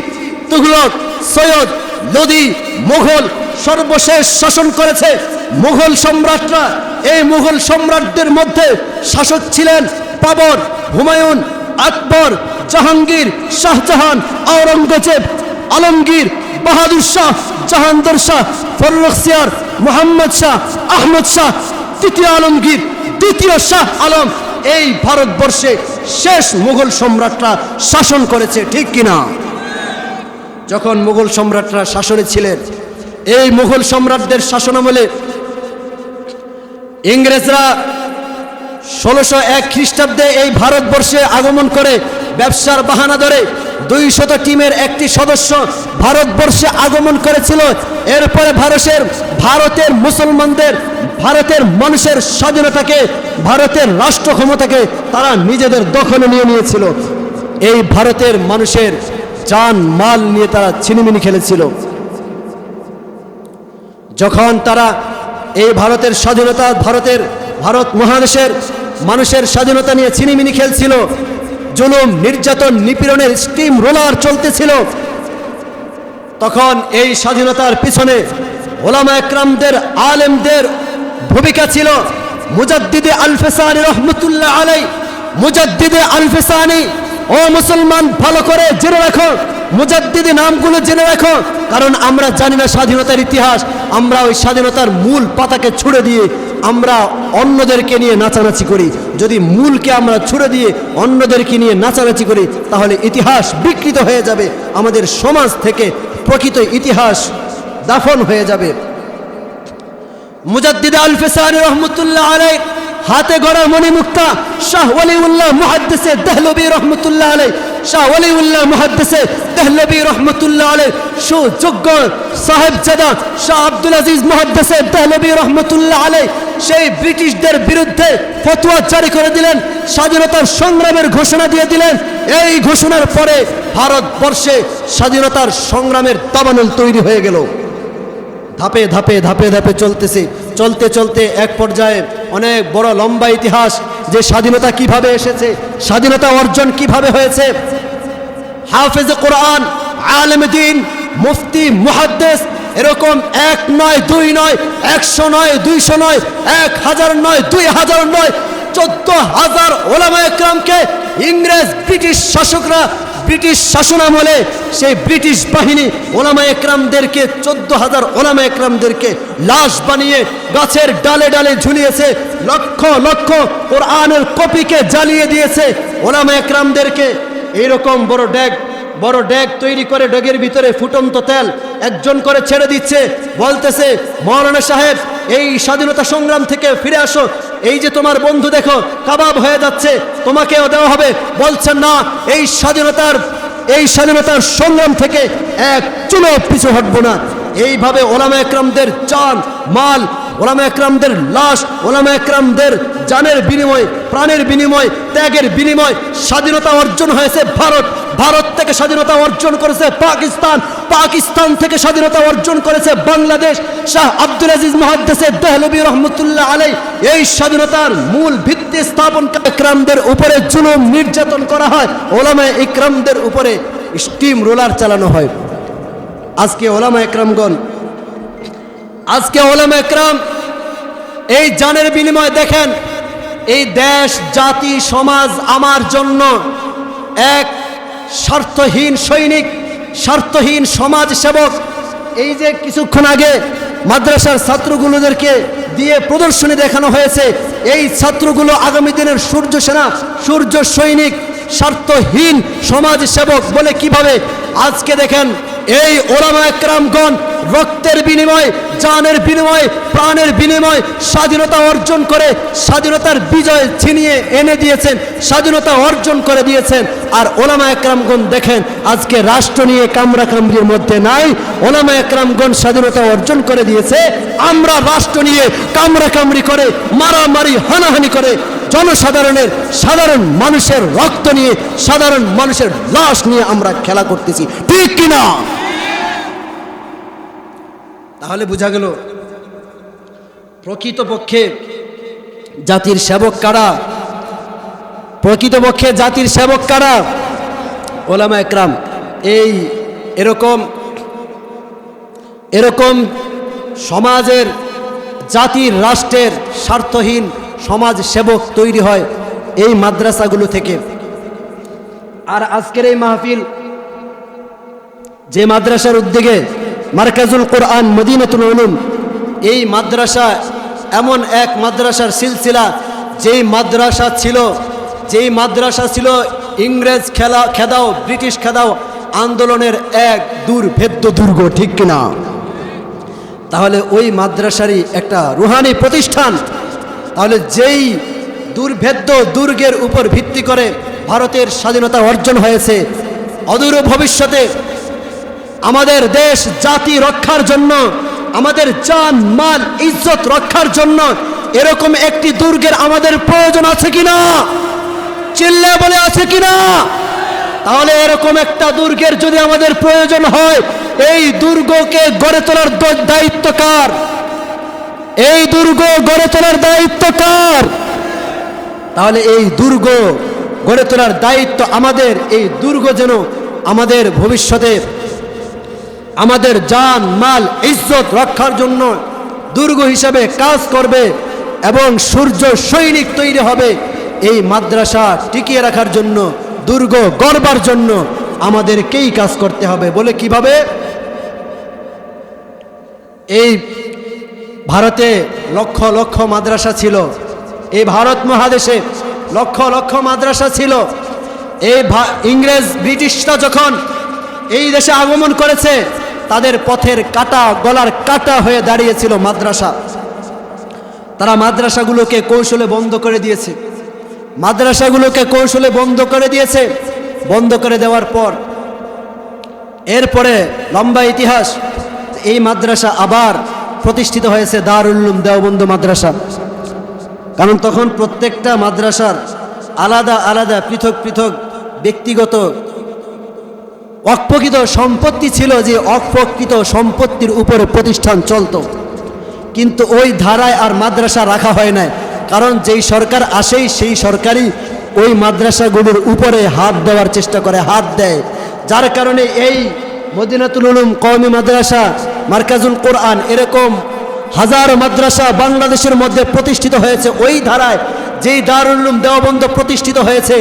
Speaker 1: তুগলক, সৈয়দ, লোদি, মুঘল সর্বশেষ শাসন করেছে মুঘল সম্রাটরা। এই মুঘল সম্রাটদের মধ্যে শাসক ছিলেন বাবর, হুমায়ুন, আকবর, জাহাঙ্গীর, শাহজাহান, আওরঙ্গজেব, আলমগীর, বাহাদুর শাহ, জাহাঙ্গীর শাহ, ফররুখসিয়ার, মোহাম্মদ শাহ, আহমদ শাহ, তৃতীয় আলমগীর, দ্বিতীয় শাহ আলম এই ভারতবর্ষে শেষ মুঘল সম্রাটরা শাসন করেছে, ঠিক কিনা? যখন মুঘল সম্রাটরা শাসনে ছিলেন, এই মুঘল সম্রাটদের শাসনামলে ইংরেজরা 1601 খ্রিস্টাব্দে এই ভারতবর্ষে আগমন করে ব্যবসার বাহানা ধরে 200 টিমের একটি সদস্য ভারতবর্ষে আগমন করেছিল। এরপরে ভারতের মুসলমানদের, ভারতের মানুষের স্বাধীনতাকে, ভারতের রাষ্ট্র ক্ষমতাকে তারা নিজেদের দখলে নিয়ে নিয়েছিল। এই ভারতের মানুষের জান মাল নিয়ে তারা ছিনিমিনি খেলেছিল। যখন তারা এই ভারতের স্বাধীনতা, ভারত মহাদেশের মানুষের স্বাধীনতা নিয়ে ছিনিমিনি খেলছিল, জুলুম নির্যাতন নিপীড়নের স্টিম রোলার চলতেছিল, তখন এই স্বাধীনতার পিছনে ওলামা একরামদের, আলেমদের ভূমিকা ছিল। মুজাদ্দিদে আল-ফিসানি রহমতুল্লাহ আলাই, মুজাদ্দিদে আল-ফিসানি, ও মুসলমান ভালো করে জেনে রাখো, মুজাদ্দিদি নামগুলো জেনে রাখো, কারণ আমরা জানি না স্বাধীনতার ইতিহাস। আমরা ওই স্বাধীনতার মূল পাতাকে ছুড়ে দিয়ে আমরা অন্যদেরকে নিয়ে নাচানাচি করি। যদি মূলকে আমরা ছুড়ে দিয়ে অন্যদেরকে নিয়ে নাচানাচি করি, তাহলে ইতিহাস বিকৃত হয়ে যাবে, আমাদের সমাজ থেকে প্রকৃত ইতিহাস দাফন হয়ে যাবে। মুজাদ্দিদ আল-ফিসানি রহমতুল্লাহ আলাইহি হাতে গড়া মণিমুক্তা শাহ ওয়ালিউল্লাহ মুহাদ্দিসে দেহলভী রহমতুল্লাহ আলাইহি, শাহ ওয়ালিউল্লাহ মুহাদ্দিসে দেহলভী রহমতুল্লাহ আলাইহি সুযোগ্য সাহেবজাদা শাহ আব্দুল আজিজ মুহাদ্দিসে দেহলভী রহমতুল্লাহ আলাইহি সেই ব্রিটিশদের বিরুদ্ধে ফতোয়া জারি করে দিলেন, স্বাধীনতার সংগ্রামের ঘোষণা দিয়ে দিলেন। এই ঘোষণার পরে ভারতবর্ষে স্বাধীনতার সংগ্রামের দাবানল তৈরি হয়ে গেল। ধাপে ধাপে ধাপে ধাপে চলতে চলতে এক পর্যায়ে অনেক বড় লম্বা ইতিহাস, যে স্বাধীনতা কিভাবে এসেছে, স্বাধীনতা অর্জন কিভাবে হয়েছে। হাফেজ কোরআন, আলেম দ্বীন, মুফতি, মুহাদ্দিস, এরকম 1 নয় 2 নয় 100 নয় 200 নয় 1000 নয় 2000 নয় 14,000 ওলামা একরামকে ইংরেজ ব্রিটিশ শাসকরা, ব্রিটিশ শাসনামলে সেই ব্রিটিশ বাহিনী ওলামা একরামদেরকে 14,000 ওলামা একরামদেরকে লাশ বানিয়ে গাছের ডালে ডালে ঝুলিয়েছে, লক্ষ লক্ষ কোরআনের কপিকে জ্বালিয়ে দিয়েছে। ওলামা একরামদেরকে এইরকম বড় ড্যাগ তৈরি করে ড্যাগের ভিতরে ফুটন্ত তেল একজন করে ছেড়ে দিচ্ছে, বলতেছে, মৌলানা সাহেব এই স্বাধীনতা সংগ্রাম থেকে ফিরে আসো, এই যে তোমার বন্ধু দেখো কাবাব হয়ে যাচ্ছে, তোমাকেও দেওয়া হবে। বলছেন না, এই স্বাধীনতার সংগ্রাম থেকে এক চুলো পিছু হটবো না। এইভাবে ওলামা একরামদের জান মাল, ওলামা একরামদের লাশ, ওলামা একরামদের জানের বিনিময়, প্রাণের বিনিময়, ত্যাগের বিনিময় স্বাধীনতা অর্জন হয়েছে ভারত থেকে স্বাধীনতা অর্জন করেছে পাকিস্তান থেকে স্বাধীনতা অর্জন করেছে বাংলাদেশ। শাহ আব্দুল আজিজ মুহাদ্দিসে দেহলভী রহমতুল্লাহ আলাইহি এই স্বাধীনতার মূল ভিত্তি স্থাপন। একরামদের উপরে জুলুম নির্যাতন করা হয়, ওলামা একরামদের উপরে স্টিম রোলার চালানো হয়। আজকে ওলামা একরাম এই জানের বিনিময়ে দেখেন, এই দেশ, জাতি, সমাজ আমার জন্য এক স্বার্থহীন সৈনিক, স্বার্থহীন সমাজ সেবক। এই যে কিছুক্ষণ আগে মাদ্রাসার ছাত্রগুলোদেরকে দিয়ে প্রদর্শনী দেখানো হয়েছে, এই ছাত্রগুলো আগামী দিনের সূর্য সেনা, সূর্য সৈনিক, স্বার্থহীন সমাজ সেবক বলে কিভাবে আজকে দেখেন এই ওলামা একরামগণ রক্তের বিনিময়, জানের বিনিময়, প্রাণের বিনিময় স্বাধীনতা অর্জন করে স্বাধীনতার বিজয় ছিনিয়ে এনে দিয়েছেন, স্বাধীনতা অর্জন করে দিয়েছেন। আর ওলামা একরামগণ দেখেন আজকে রাষ্ট্র নিয়ে কামড়াকামড়ির মধ্যে নাই, ওলামা একরামগণ স্বাধীনতা অর্জন করে দিয়েছে। আমরা রাষ্ট্র নিয়ে কামড়াকামড়ি করে, মারামারি হানাহানি করে, সাধারণ মানুষের রক্ত নিয়ে, সাধারণ মানুষের লাশ নিয়ে আমরা খেলা করতেছি, ঠিক কিনা? তাহলে বোঝা গেল প্রকৃতপক্ষে জাতির সেবক কারা, প্রকৃতপক্ষে জাতির সেবক কারা? ওলামা একরাম। এই এরকম সমাজের, জাতির, রাষ্ট্রের স্বার্থহীন সমাজ সেবক তৈরি হয় এই মাদ্রাসাগুলো থেকে। আর আজকের এই মাহফিল যে মাদ্রাসার উদ্যোগে মারকাজুল কোরআন মদিনাতুল উলুম এই মাদ্রাসা এমন এক মাদ্রাসার সিলসিলা, যেই মাদ্রাসা ছিল ইংরেজ খেদাও ব্রিটিশ খেদাও আন্দোলনের এক দুর্ভেদ্য দুর্গ, ঠিক কিনা? তাহলে ওই মাদ্রাসারই একটা রুহানি প্রতিষ্ঠান। তাহলে যেই দুর্ভেদ্য দুর্গের উপর ভিত্তি করে ভারতের স্বাধীনতা অর্জন হয়েছে, অদূর ভবিষ্যতে আমাদের দেশ জাতি রক্ষার জন্য, আমাদের জান মাল ইজ্জত রক্ষার জন্য এরকম একটি দুর্গের আমাদের প্রয়োজন আছে কিনা? চিল্লে বলে আছে কিনা? তাহলে এরকম একটা দুর্গের যদি আমাদের প্রয়োজন হয়, এই দুর্গকে গড়ে তোলার দায়িত্ব কার? এই দুর্গ গড়ে তোলার দায়িত্ব কার? তাহলে এই দুর্গ গড়ে তোলার দায়িত্ব আমাদের। এই দুর্গ যেন আমাদের ভবিষ্যতে আমাদের জান মাল ইজ্জত রক্ষার জন্য দুর্গ হিসাবে কাজ করবে এবং সূর্য সৈনিক তৈরি হবে। এই মাদ্রাসা টিকিয়ে রাখার জন্য, দুর্গ গড়বার জন্য আমাদেরকেই কাজ করতে হবে। বলে কিভাবে? এই ভারতে লক্ষ লক্ষ মাদ্রাসা ছিল, এই ভারত মহাদেশে লক্ষ লক্ষ মাদ্রাসা ছিল। এই ইংরেজ ব্রিটিশরা যখন এই দেশে আগমন করেছে, তাদের পথের কাটা, গলার কাটা হয়ে দাঁড়িয়েছিল মাদ্রাসা। তারা মাদ্রাসাগুলোকে কৌশলে বন্ধ করে দিয়েছে, বন্ধ করে দেওয়ার পর এরপরে লম্বা ইতিহাস, এই মাদ্রাসা আবার প্রতিষ্ঠিত হয়েছে দারুল উলুম দেওবন্দ মাদ্রাসা। কারণ তখন প্রত্যেকটা মাদ্রাসার আলাদা আলাদা পৃথক পৃথক ব্যক্তিগত অপ্রকৃত সম্পত্তি ছিল, যে অপ্রকৃত সম্পত্তির উপরে প্রতিষ্ঠান চলত। কিন্তু ওই ধারায় আর মাদ্রাসা রাখা হয় না, কারণ যেই সরকার আসেই সেই সরকারই ওই মাদ্রাসাগুলোর উপরে হাত দেওয়ার চেষ্টা করে, হাত দেয়। যার কারণে এই মদিনাতুল উলুম কওমি মাদ্রাসা, মারকাজুল কোরআন, এরকম হাজার মাদ্রাসা বাংলাদেশের মধ্যে প্রতিষ্ঠিত হয়েছে ওই ধারায়। যেই দারুল উলুম দেওবন্দ প্রতিষ্ঠিত হয়েছে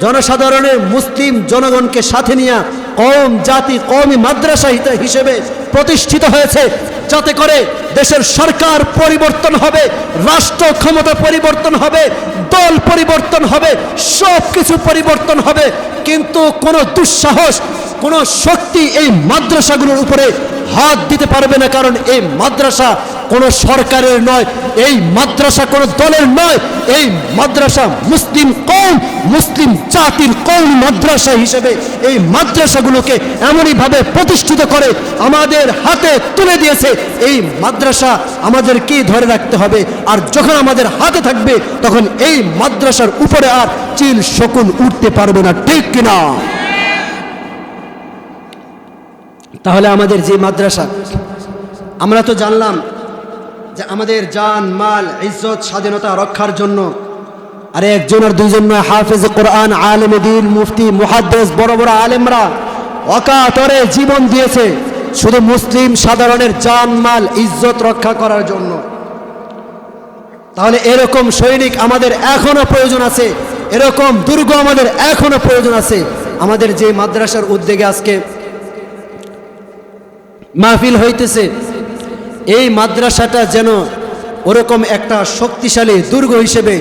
Speaker 1: জনসাধারণের মুসলিম জনগণকে সাথে নিয়ে কওম জাতি কওমি মাদ্রাসা হিসেবে প্রতিষ্ঠিত হয়েছে, যাতে করে দেশের সরকার পরিবর্তন হবে, রাষ্ট্র ক্ষমতা পরিবর্তন হবে, দল পরিবর্তন হবে, সব কিছু পরিবর্তন হবে, কিন্তু কোনো দুঃসাহস, কোনো শক্তি এই মাদ্রাসাগুলোর উপরে হাত দিতে পারবে না। কারণ এই মাদ্রাসা কোনো সরকারের নয়, এই মাদ্রাসা কোনো দলের নয়, এই মাদ্রাসা মুসলিম কওম, মুসলিম জাতির কওম মাদ্রাসা হিসেবে এই মাদ্রাসাগুলোকে এমনইভাবে প্রতিষ্ঠিত করে আমাদের হাতে তুলে দিয়েছে। এই মাদ্রাসা আমাদেরকেই ধরে রাখতে হবে, আর যখন আমাদের হাতে থাকবে তখন এই মাদ্রাসার উপরে আর চিল শকুন উঠতে পারবে না, ঠিক কিনা? তাহলে আমাদের যে মাদ্রাসা, আমরা তো জানলাম যে আমাদের জান মাল ইজ্জত স্বাধীনতা রক্ষার জন্য, আরে একজন আর দুইজন নয়, হাফেজ কোরআন, আলেম দ্বীন, মুফতি, মুহাদ্দিস, বড় বড় আলেমরা অকাতরে জীবন দিয়েছে শুধু মুসলিম সাধারণের জান মাল ইজ্জত রক্ষা করার জন্য। তাহলে এরকম সৈনিক আমাদের এখনো প্রয়োজন আছে, এরকম দুর্গ আমাদের এখনো প্রয়োজন আছে। আমাদের যে মাদ্রাসার উদ্যোগে আজকে মাহফিল হইতেছে, এই মাদ্রাসাটা যেন ওরকম একটা শক্তিশালী দুর্গ হিসেবে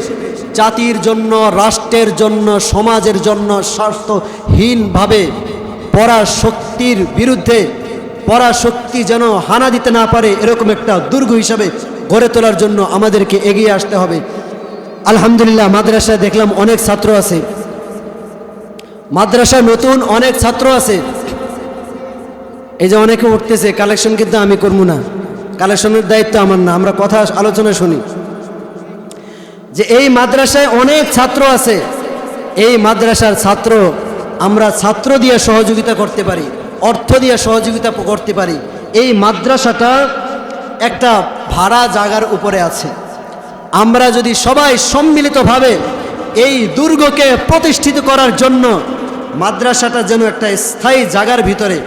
Speaker 1: জাতির জন্য, রাষ্ট্রের জন্য, সমাজের জন্য স্বার্থহীনভাবে পরাশক্তির বিরুদ্ধে, পরাশক্তি যেন হানা দিতে না পারে, এরকম একটা দুর্গ হিসাবে গড়ে তোলার জন্য আমাদেরকে এগিয়ে আসতে হবে। আলহামদুলিল্লাহ, মাদ্রাসায় দেখলাম অনেক ছাত্র আছে, মাদ্রাসায় নতুন অনেক ছাত্র আছে। এই যে অনেকে উঠতেছে, কালেকশন কিন্তু আমি করবো না, কালেকশনের দায়িত্ব আমার না, আমরা কথা আলোচনা শুনি। যে এই মাদ্রাসায় অনেক ছাত্র আছে, এই মাদ্রাসার ছাত্র, আমরা ছাত্র দিয়ে সহযোগিতা করতে পারি, অর্থ দিয়ে সহযোগিতা করতে পারি। এই মাদ্রাসাটা একটা ভাড়া জায়গার উপরে আছে। আমরা যদি সবাই সম্মিলিতভাবে এই দুর্গকে প্রতিষ্ঠিত করার জন্য মাদ্রাসাটা যেন একটা স্থায়ী জায়গার ভিতরে,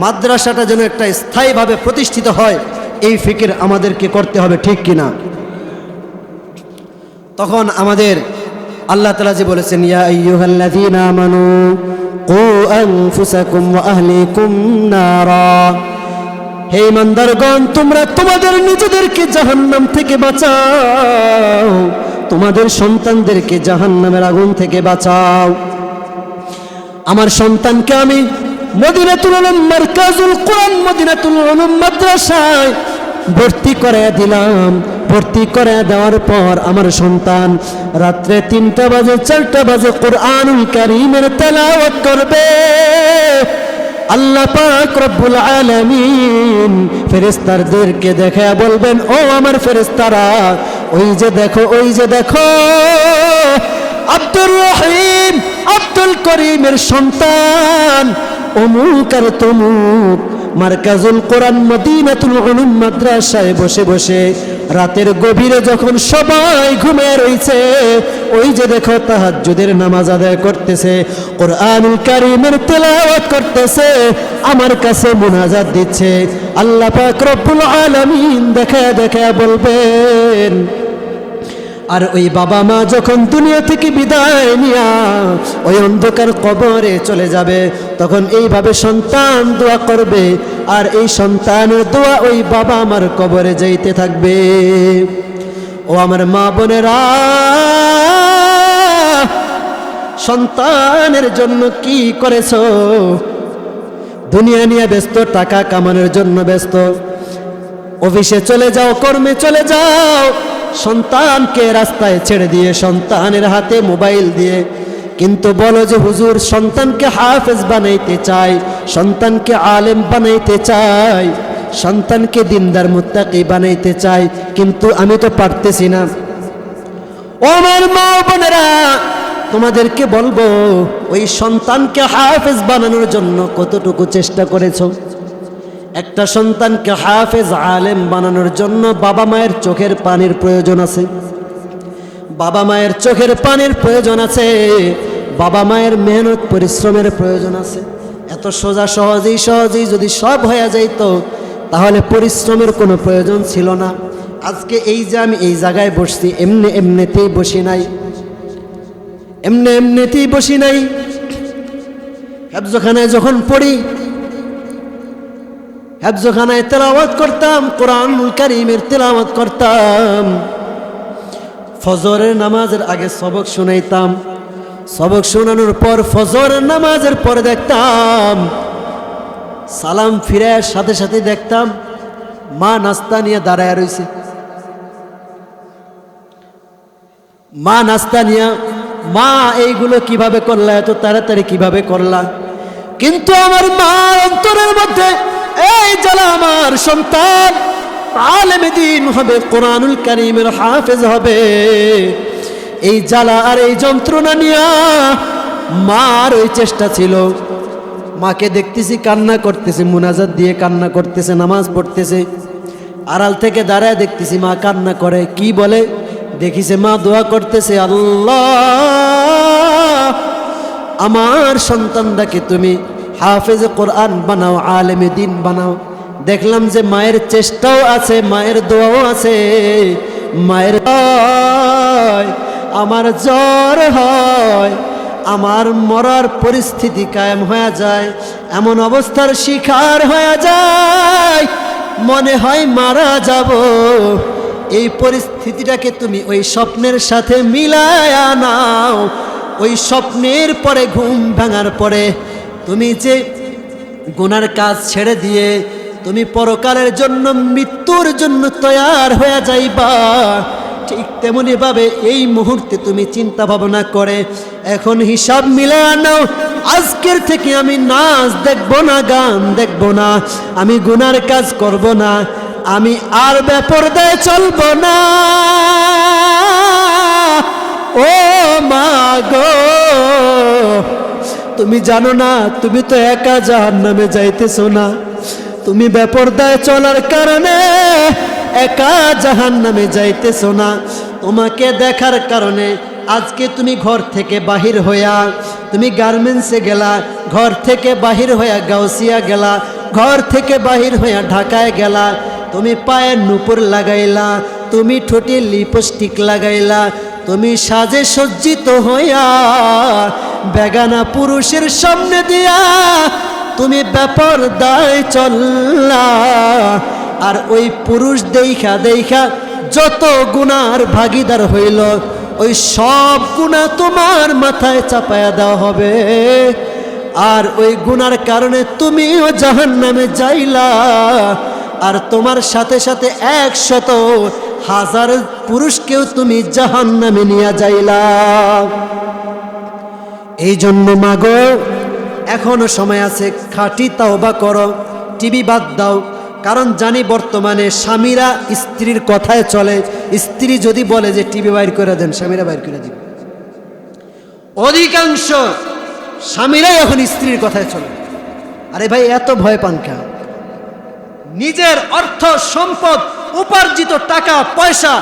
Speaker 1: মাদ্রাসাটা যেন একটা স্থায়ীভাবে প্রতিষ্ঠিত হয়, এই ফিকির আমাদেরকে করতে হবে, ঠিক কিনা? তখন আমাদের আল্লাহ তাআলা যে বলেছেন, ইয়া আইয়ুহাল্লাযীনা আমানু কু আনফুসাকুম ওয়া আহলিকুম নারা, হে ইমানদারগণ, তোমরা তোমাদের নিজেদেরকে জাহান্নাম থেকে বাঁচাও, তোমাদের সন্তানদেরকে জাহান্নামের আগুন থেকে বাঁচাও। আমার সন্তানকে আমি মদিনাতুল উলুম মারকাজুল কোরআন মদিনাতুল উলুম মাদ্রাসায় ভর্তি করে দিলাম। ভর্তি করে দেওয়ার পর আমার সন্তান রাত্রে 3টা বাজে 4টা বাজে কোরআনুল কারীমের তেলাওয়াত করবে। আল্লাহ পাক রব্বুল আলামিন ফেরেশতাদেরকে দেখায়া বলবেন, ও আমার ফেরেশতারা, ওই যে দেখো, ওই যে দেখো, আব্দুর রহিম আব্দুল করিমের সন্তান অমুক আর তমুক মারকাজুল কোরআন মদিনাতুল উলুম মাদ্রাসায় বসে বসে রাতের গভীরে যখন সবাই ঘুমিয়ে রয়েছে, ওই যে দেখো তাহাজ্জুদের নামাজ আদায় করতেছে, কোরআনুল কারীমের তেলাওয়াত করতেছে, আমার কাছে মুনাজাত দিচ্ছে। আল্লাহ পাক রব্বুল আলামিন দেখা দেখা বলবেন, আর ওই বাবা মা যখন দুনিয়া থেকে বিদায় নিয়া ওই অন্ধকার কবরে চলে যাবে, তখন এইভাবে সন্তান দোয়া করবে, আর এই সন্তানের দোয়া ওই বাবা আমার কবরে যাইতে থাকবে। ও আমার মা বোনেরা, সন্তানের জন্য কি করেছো? দুনিয়া নিয়ে ব্যস্ত, টাকা কামানোর জন্য ব্যস্ত, অফিসে চলে যাও, কর্মে চলে যাও, সন্তানকে রাস্তায় ছেড়ে দিয়ে সন্তানের হাতে মোবাইল দিয়ে কিন্তু বলো যে হুজুর সন্তানকে হাফেজ বানাইতে চাই, সন্তানকে আলেম বানাইতে চাই, সন্তানকে দিনদার মুত্তাকি বানাইতে চাই, কিন্তু আমি তো পারতেছি না। ও আমার মা বোনেরা, তোমাদেরকে বলবো, ওই সন্তানকে হাফেজ বানানোর জন্য কতটুকু চেষ্টা করেছো? একটা সন্তানকে হাফেজ আলেম বানানোর জন্য বাবা মায়ের চোখের পানির প্রয়োজন আছে, বাবা মায়ের চোখের পানির প্রয়োজন আছে, বাবা মায়ের মেহনত পরিশ্রমের প্রয়োজন আছে। এত সোজা সহজেই যদি সব হয়ে যাইতো তাহলে পরিশ্রমের কোনো প্রয়োজন ছিল না। আজকে এই যে আমি এই জায়গায় বসছি, এমনিতেই বসি নাই, এমনিতেই বসি নাই। হেফজখানায় যখন পড়ি, হেফজখানায় তেলাওয়াত করতাম, কোরআনুল কারীমের তেলাওয়াত করতাম, ফজরের নামাজের আগে সবক শুনাইতাম, সবক শোনানোর পর ফজরের নামাজের পরে দেখতাম সালাম ফিরার সাথে সাথে দেখতাম মা নাস্তা নিয়ে দাঁড়ায় রয়েছে, মা নাস্তা নিয়ে, মা এইগুলো কিভাবে করলা, এত তাড়াতাড়ি কিভাবে করলা? কিন্তু আমার মা অন্তরের মধ্যে এই জ্বালা, আমার সন্তান আলেমে দ্বীন হবে, কোরআনুল কারীমের হাফেজ হবে, এই জ্বালা আর এই যন্ত্রণা নিয়ে মার ওই চেষ্টা ছিল। মাকে দেখতেছি কান্না করতেছে, মুনাজাত দিয়ে কান্না করতেছে, নামাজ পড়তেছে, আড়াল থেকে দাঁড়ায় দেখতেছি মা কান্না করে। কি বলে? দেখিছে মা দোয়া করতেছে, আল্লাহ আমার সন্তানটাকে তুমি হাফেজ কোরআন বানাও, আলেমে দ্বীন বানাও। দেখলাম যে মায়ের চেষ্টাও আছে, মায়ের দোয়াও আছে। মায়ের আমার জ্বর হয়, আমার মরার পরিস্থিতি কায়েম হয়ে যায়, এমন অবস্থার শিকার হয়ে যায়, মনে হয় মারা যাব। এই পরিস্থিতিটাকে তুমি ওই স্বপ্নের সাথে মিলায়া নাও। ওই স্বপ্নের পরে, ঘুম ভাঙার পরে তুমি যে গুনার কাজ ছেড়ে দিয়ে তুমি পরকালের জন্য, মৃত্যুর জন্য তৈয়ার হয়ে যাইবা, ঠিক তেমনি ভাবে এই মুহূর্তে তুমি চিন্তা ভাবনা করে এখন হিসাব মিলায়া নাও। আজকের থেকে আমি নাচ দেখব না, গান দেখব না, আমি গুনার কাজ করব না, আমি আর বেপরদায় চলব না। ও মা গো, তুমি জানো না তুমি তো একা জাহান্নামে যাইতেছো না, তুমি বেপরদায় চলার কারণে একা জাহান্নামে যাইতেছো না। তোমাকে দেখার কারণে আজকে তুমি ঘর থেকে বাহির হইয়া তুমি গার্মেন্টসে গেলা, ঘর থেকে বাহির হইয়া গাউসিয়া গেলা, ঘর থেকে বাহির হইয়া ঢাকায় গেলা, তুমি পায়ে নুপুর লাগাইলা, তুমি ঠোঁটে লিপস্টিক লাগাইলা, তুমি সাজে সজ্জিত হইয়া বেগানা পুরুষের সামনে দিয়া তুমি বেপরদায় চললা, আর ওই পুরুষ দেখা দেখা যত গুনার ভাগীদার হইল ওই সব গুনাহ তোমার মাথায় চাপায়া দেওয়া হবে, আর ওই গুনার কারণে তুমিও জাহান্নামে যাইলা, আর তোমার সাথে সাথে 100,000 পুরুষকেও তুমি জাহান্নামে নিয়ে যাইলা। এই জন্য মাগো, এখনো সময় আছে, খাঁটি তাওবা করো, টিভি বাদ দাও। কারণ জানি বর্তমানে স্বামীরা স্ত্রীর কথায় চলে। স্ত্রী যদি বলে যে টিভি বাইর করে দেন, স্বামীরা বাইর করে দিবে। অধিকাংশ স্বামীরাই এখন স্ত্রীর কথায় চলে। আরে ভাই, এত ভয় পান কেন? নিজের অর্থ সম্পদ উপার্জিত টাকা পয়সা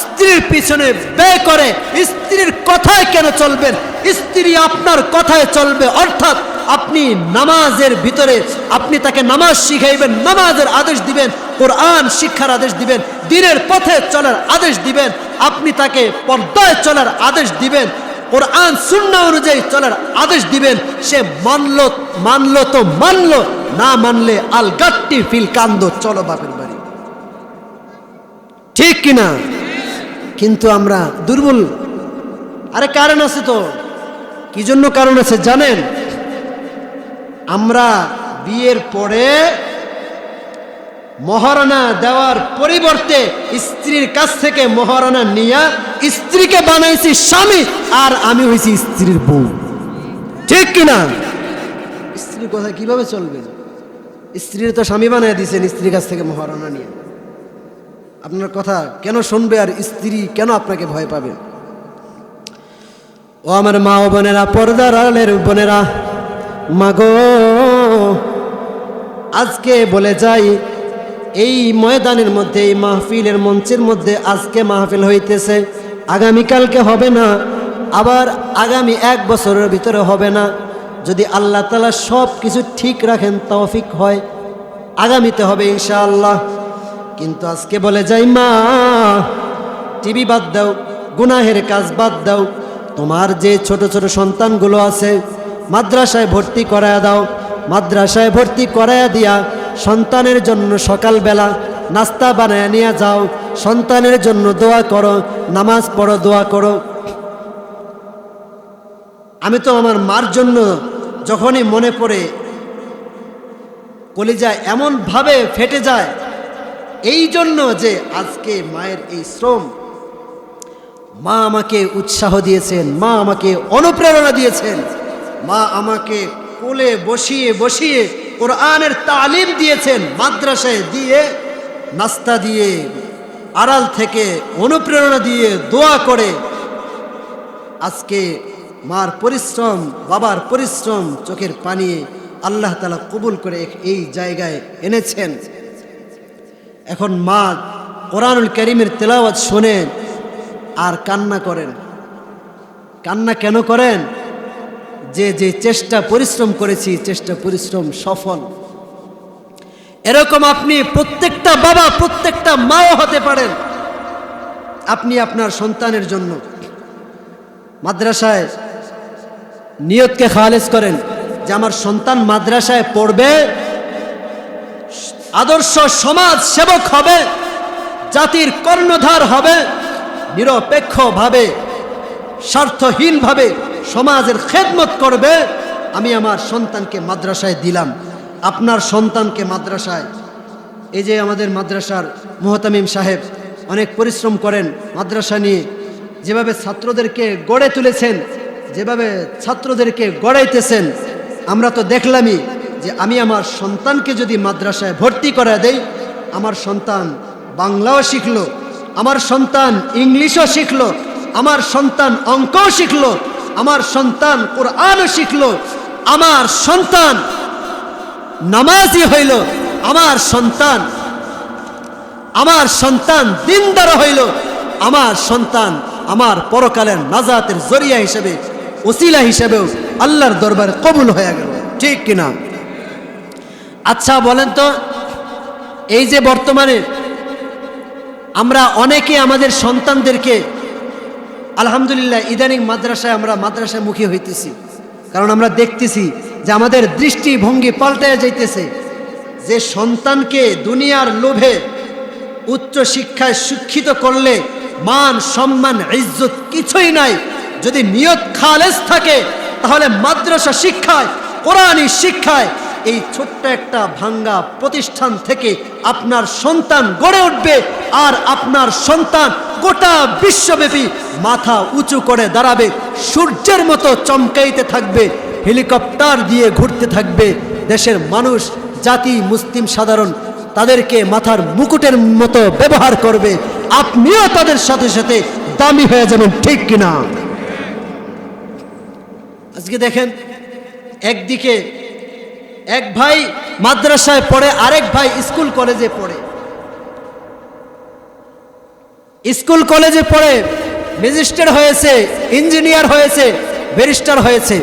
Speaker 1: স্ত্রীর পিছনে ব্যয় করে স্ত্রীর কথায় কেন চলবেন? স্ত্রী আপনার কথায় চলবে, অর্থাৎ আপনি নামাজের ভিতরে আপনি তাকে নামাজ শিখাইবেন, নামাজের আদেশ দিবেন, কোরআন শিক্ষার আদেশ দিবেন, দ্বীনের পথে চলার আদেশ দিবেন, আপনি তাকে পর্দায় চলার আদেশ দিবেন, কোরআন সুন্নাহ অনুযায়ী চলার আদেশ দিবেন। সে মানলো তো মানলো, না মানলে আল গাট্টি ফিল কান্দো, চলো বাপের বাড়ি। ঠিক কিনা? কিন্তু আমরা দুর্বল। আরে কারণ আছে তো, কি জন্য কারণ আছে জানেন? আমরা বিয়ের পরে মহারণা দেওয়ার পরিবর্তে স্ত্রীর কাছ থেকে মহারণা নিয়ে স্ত্রীকে বানাইছি স্বামী, আর আমি হয়েছি স্ত্রীর বউ। ঠিক কিনা? স্ত্রীর কথা কিভাবে চলবে? স্ত্রীর তো স্বামী বানাই দিয়েছেন স্ত্রীর কাছ থেকে মহারণা নিয়ে। আপনার কথা কেন শুনবে আর স্ত্রী কেন আপনাকে ভয় পাবে? ও আমার মা ও বোনেরা, পর্দার আড়ালের বোনেরা, মাগো, আজকে বলে যাই, এই ময়দানের মধ্যে, এই মাহফিলের মঞ্চের মধ্যে আজকে মাহফিল হইতেছে, আগামীকালকে হবে না, আবার আগামী 1 বছরের ভিতরে হবে না। যদি আল্লাহ তাআলা সব কিছু ঠিক রাখেন, তৌফিক হয়, আগামীতে হবে ইনশাআল্লাহ। কিন্তু আজকে বলে যাই, মা, টিভি বাদ দাও, গুনাহের কাজ বাদ দাও, তোমার যে ছোট ছোট সন্তানগুলো আছে মাদ্রাসায় ভর্তি করায়া দাও। মাদ্রাসায় ভর্তি করায়া দিয়া সন্তানের জন্য সকালবেলা নাস্তা বানায় নিয়ে যাও, সন্তানের জন্য দোয়া করো, নামাজ পড়ো, দোয়া করো। আমি তো আমার মার জন্য যখনই মনে পড়ে কলিজা এমনভাবে ফেটে যায়, এই জন্য যে আজকে মায়ের এই শ্রম, মা আমাকে উৎসাহ দিয়েছেন, মা আমাকে অনুপ্রেরণা দিয়েছেন, মা আমাকে কোলে বসিয়ে বসিয়ে কোরআনের তালিম দিয়েছেন, মাদ্রাসায় দিয়ে, নাস্তা দিয়ে, আড়াল থেকে অনুপ্রেরণা দিয়ে, দোয়া করে আজকে মার পরিশ্রম, বাবার পরিশ্রম, চোখের পানি আল্লাহ তাআলা কবুল করে এই জায়গায় এনেছেন। এখন মা কোরআনুল কারীমের তেলাওয়াত শোনেন আর কান্না করেন। কান্না কেন করেন? যে যে চেষ্টা পরিশ্রম করেছি, চেষ্টা পরিশ্রম সফল। এরকম আপনি প্রত্যেকটা বাবা, প্রত্যেকটা মাও হতে পারেন। আপনি আপনার সন্তানের জন্য মাদ্রাসায় নিয়তকে খালেস করেন যে আমার সন্তান মাদ্রাসায় পড়বে, আদর্শ সমাজ সেবক হবে, জাতির কর্ণধার হবে, নিরপেক্ষভাবে, স্বার্থহীনভাবে সমাজের খেদমত করবে। আমি আমার সন্তানকে মাদ্রাসায় দিলাম। আপনার সন্তানকে মাদ্রাসায়, এই যে আমাদের মাদ্রাসার মুহতামিম সাহেব অনেক পরিশ্রম করেন মাদ্রাসা নিয়ে, যেভাবে ছাত্রদেরকে গড়ে তুলেছেন, যেভাবে ছাত্রদেরকে গড়াইতেছেন, আমরা তো দেখলামই যে আমি আমার সন্তানকে যদি মাদ্রাসায় ভর্তি করে দেই, আমার সন্তান বাংলাও শিখলো, আমার সন্তান ইংলিশও শিখলো, আমার সন্তান অঙ্কও শিখলো, আমার সন্তান কোরআনও শিখলো, আমার সন্তান নামাজি হইল, আমার সন্তান দিনদার হইল, আমার সন্তান আমার পরকালের নাজাতের জরিয়া হিসেবে, ওসিলা হিসেবেও আল্লাহর দরবারে কবুল হয়ে গেল। ঠিক কিনা? আচ্ছা বলেন তো, এই যে বর্তমানে আমরা অনেকে আমাদের সন্তানদেরকে আলহামদুলিল্লাহ ইদানিং আমরা মাদ্রাসায় মুখী হইতেছি, কারণ আমরা দেখতেছি যে আমাদের দৃষ্টিভঙ্গি পাল্টে যাইতেছে, যে সন্তানকে দুনিয়ার লোভে উচ্চ শিক্ষায় শিক্ষিত করলে মান সম্মান ইজ্জত কিছুই নাই, যদি নিয়ত খালেস থাকে তাহলে মাদ্রাসা শিক্ষায়, কোরআনী শিক্ষায়, এই ছোট্ট একটা ভাঙ্গা প্রতিষ্ঠান থেকে আপনার সন্তান গড়ে উঠবে, আর আপনার সন্তান গোটা বিশ্বব্যাপী মাথা উঁচু করে দাঁড়াবে, সূর্যের মতো চমকাইতে থাকবে, হেলিকপ্টার দিয়ে ঘুরতে থাকবে, দেশের মানুষ জাতি মুসলিম সাধারণ তাদেরকে মাথার মুকুটের মতো ব্যবহার করবে, আপনিও তাদের সাথে সাথে দামি হয়ে যাবেন, ঠিক কিনা? আজকে দেখেন, একদিকে এক ভাই মাদ্রাসায় পড়ে, আরেক ভাই স্কুল কলেজে পড়ে। স্কুল কলেজে পড়ে ম্যাজিস্ট্রেট হয়েছে, ইঞ্জিনিয়ার হয়েছে, ব্যারিস্টার হয়েছে,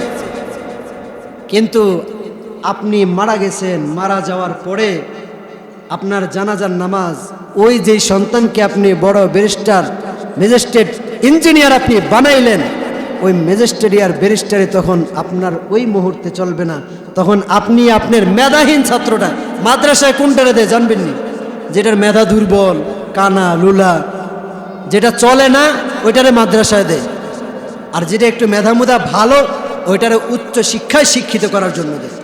Speaker 1: কিন্তু আপনি মারা গেছেন। মারা যাওয়ার পরে আপনার জানাজার নামাজ ওই যে সন্তানকে আপনি বড় ব্যারিস্টার, ম্যাজিস্ট্রেট, ইঞ্জিনিয়ার আপনি বানাইলেন, ওই ম্যাজিস্ট্রেট আর ব্যারিস্টারে তখন আপনার ওই মুহূর্তে চলবে না। তখন আপনি আপনার মেধাহীন ছাত্রটা মাদ্রাসায় কোনটারে দেয় জানবেন নি? যেটার মেধা দুর্বল, কানা লুলা, যেটা চলে না ওইটারে মাদ্রাসায় দেয়, আর যেটা একটু মেধামুদা ভালো ওইটারে উচ্চ শিক্ষায় শিক্ষিত করার জন্য দেয়।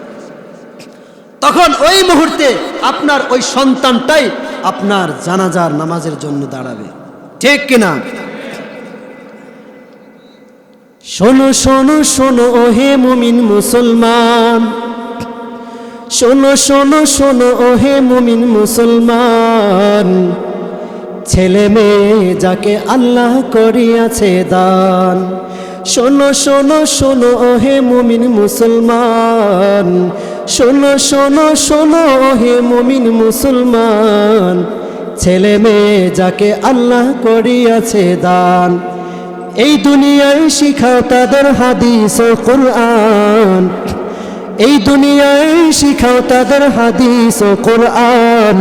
Speaker 1: তখন ওই মুহূর্তে আপনার ওই সন্তানটাই আপনার জানাজার নামাজের জন্য দাঁড়াবে, ঠিক কিনা? শোনো শোনো শোনো ওহে মুমিন মুসলমান, শোনো শোনো শোনো ওহে মুমিন মুসলমান, ছেলে মেয়ে যাকে আল্লাহ করিয়াছে দান। শোনো শোনো শোনো ওহে মুমিন মুসলমান, শোনো শোনো শোনো ওহে মুমিন মুসলমান, ছেলে মেয়ে যাকে আল্লাহ করিয়াছে দান। এই দুনিয়ায় শিখাও তাদের হাদিস ও কোরআন, এই দুনিয়ায় শিখাও তাদের হাদিস ও কোরআন,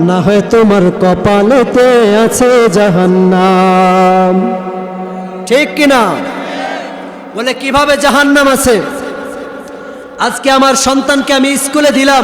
Speaker 1: না হয় তোমার কপালেতে আছে জাহান্নাম, ঠিক কিনা? বলে কিভাবে জাহান্নাম আছে? আজকে আমার সন্তানকে আমি স্কুলে দিলাম,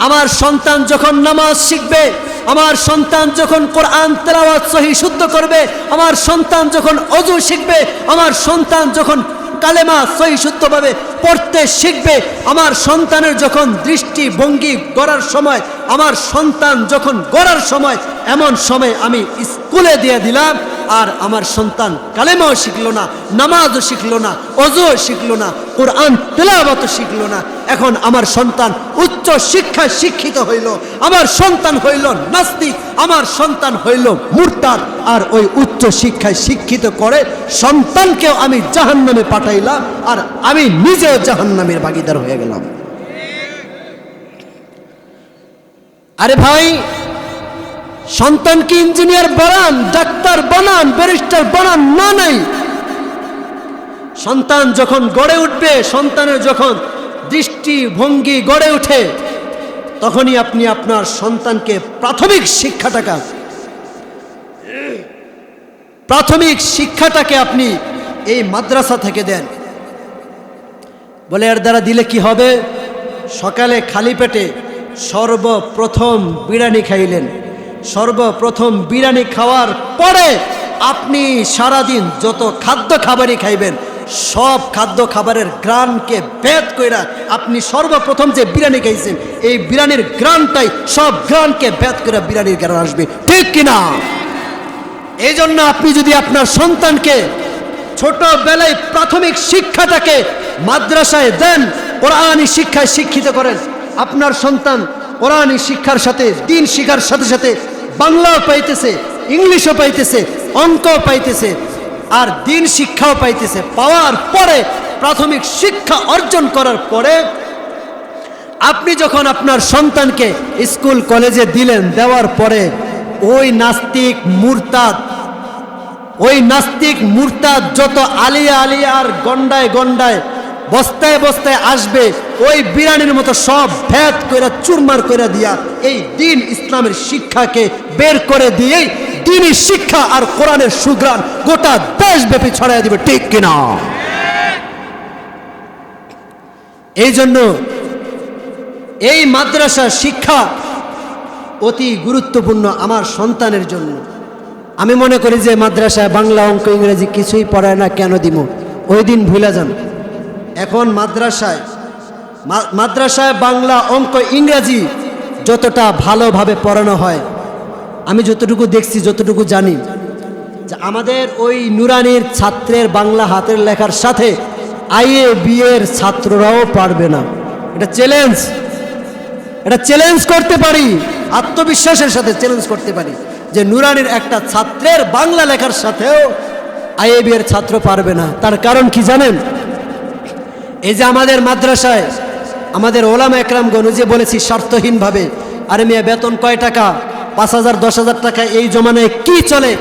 Speaker 1: আমার সন্তান যখন নামাজ শিখবে, আমার সন্তান যখন কোরআন তেলাওয়াত সহি শুদ্ধ করবে, আমার সন্তান যখন ওযু শিখবে, আমার সন্তান যখন কালেমা সহি শুদ্ধভাবে পড়তে শিখবে, আমার সন্তানের যখন দৃষ্টিভঙ্গি গড়ার সময়, আমার সন্তান যখন গড়ার সময়, এমন সময় আমি স্কুলে দিয়ে দিলাম, আর আমার সন্তান কালেমাও শিখলো না, নামাজও শিখলো না, ওযুও শিখলো না, কোরআন তেলাওয়াতও শিখলো না। এখন আমার সন্তান উচ্চ শিক্ষায় শিক্ষিত হইল, আমার সন্তান হইল নাস্তিক, আমার সন্তান হইল মুরতাদ, আর ওই উচ্চ শিক্ষায় শিক্ষিত করে সন্তানকেও আমি জাহান্নামে পাঠাইলাম, আর আমি নিজেও জাহান্নামের ভাগীদার হয়ে গেলাম। আরে ভাই, সন্তানকে ইঞ্জিনিয়ার বানান, ডাক্তার বানান, ব্যারিস্টার বানান, না নাই, সন্তান যখন গড়ে উঠবে, সন্তানের যখন দৃষ্টিভঙ্গি গড়ে ওঠে, তখনই আপনি আপনার সন্তানকে প্রাথমিক শিক্ষাটাকে আপনি এই মাদ্রাসা থেকে দেন। বলে এর দ্বারা দিলে কি হবে? সকালে খালি পেটে সর্বপ্রথম বিরিয়ানি খাইলেন, সর্বপ্রথম বিরিয়ানি খাওয়ার পরে আপনি সারাদিন যত খাদ্য খাবারই খাইবেন, সব খাদ্য খাবারের গ্রানকে ভেদ কইরা আপনি সর্বপ্রথম যে বিরিয়ানি খাইছেন, এই বিরিয়ানির গ্রানটাই সব গ্রানকে ভেদ করে বিরিয়ানির গ্রান আসবে, ঠিক কিনা? এই জন্য আপনি যদি আপনার সন্তানকে ছোটবেলায় প্রাথমিক শিক্ষাটাকে মাদ্রাসায় দেন, কোরআনী শিক্ষায় শিক্ষিত করেন, আপনার সন্তান কোরআনী শিক্ষার সাথে, দ্বীন শিক্ষার সাথে সাথে বাংলাও পাইতেছে, ইংলিশও পাইতেছে, অঙ্কও পাইতেছে, আর দ্বীন শিক্ষাও পাইতেছে। পাওয়ার পরে, প্রাথমিক শিক্ষা অর্জন করার পরে আপনি যখন আপনার সন্তানকে স্কুল কলেজে দিলেন, দেওয়ার পরে ওই নাস্তিক মুরতাদ যত আলিয়া আর গন্ডায় গন্ডায় বস্তায় বস্তায় আসবে, ওই বিরানির মতো সব ভেদ কইরা চুরমার কইরা দিয়া এই দ্বীন ইসলামের শিক্ষাকে বের করে দিয়েই দ্বীনি শিক্ষা আর কোরআনের সুঘ্রাণ গোটা দেশব্যাপী ছড়াইয়া দিবে, ঠিক কিনা? এই জন্য এই মাদ্রাসা শিক্ষা অতি গুরুত্বপূর্ণ আমার সন্তানের জন্য। আমি মনে করি যে মাদ্রাসায় বাংলা অঙ্ক ইংরেজি কিছুই পড়ায় না, কেন দিব? ওই দিন ভুলে যান। এখন মাদ্রাসায় বাংলা অঙ্ক ইংরেজি যতটা ভালোভাবে পড়ানো হয়, আমি যতটুকু দেখছি, যতটুকু জানি, যে আমাদের ওই নুরানির ছাত্রের বাংলা হাতের লেখার সাথে আইএ বিএর ছাত্ররাও পারবে না। এটা চ্যালেঞ্জ করতে পারি, আত্মবিশ্বাসের সাথে চ্যালেঞ্জ করতে পারি যে নুরানির একটা ছাত্রের বাংলা লেখার সাথেও আইএ বিএর ছাত্র পারবে না। তার কারণ কি জানেন? এই যে আমাদের মাদ্রাসায় আমাদের ওলামা একরামগণ, যে বলেছি স্বার্থহীনভাবে, আরে মিয়া বেতন কয় টাকা, 5,000 10,000 টাকা এই জমানায় কি চলে?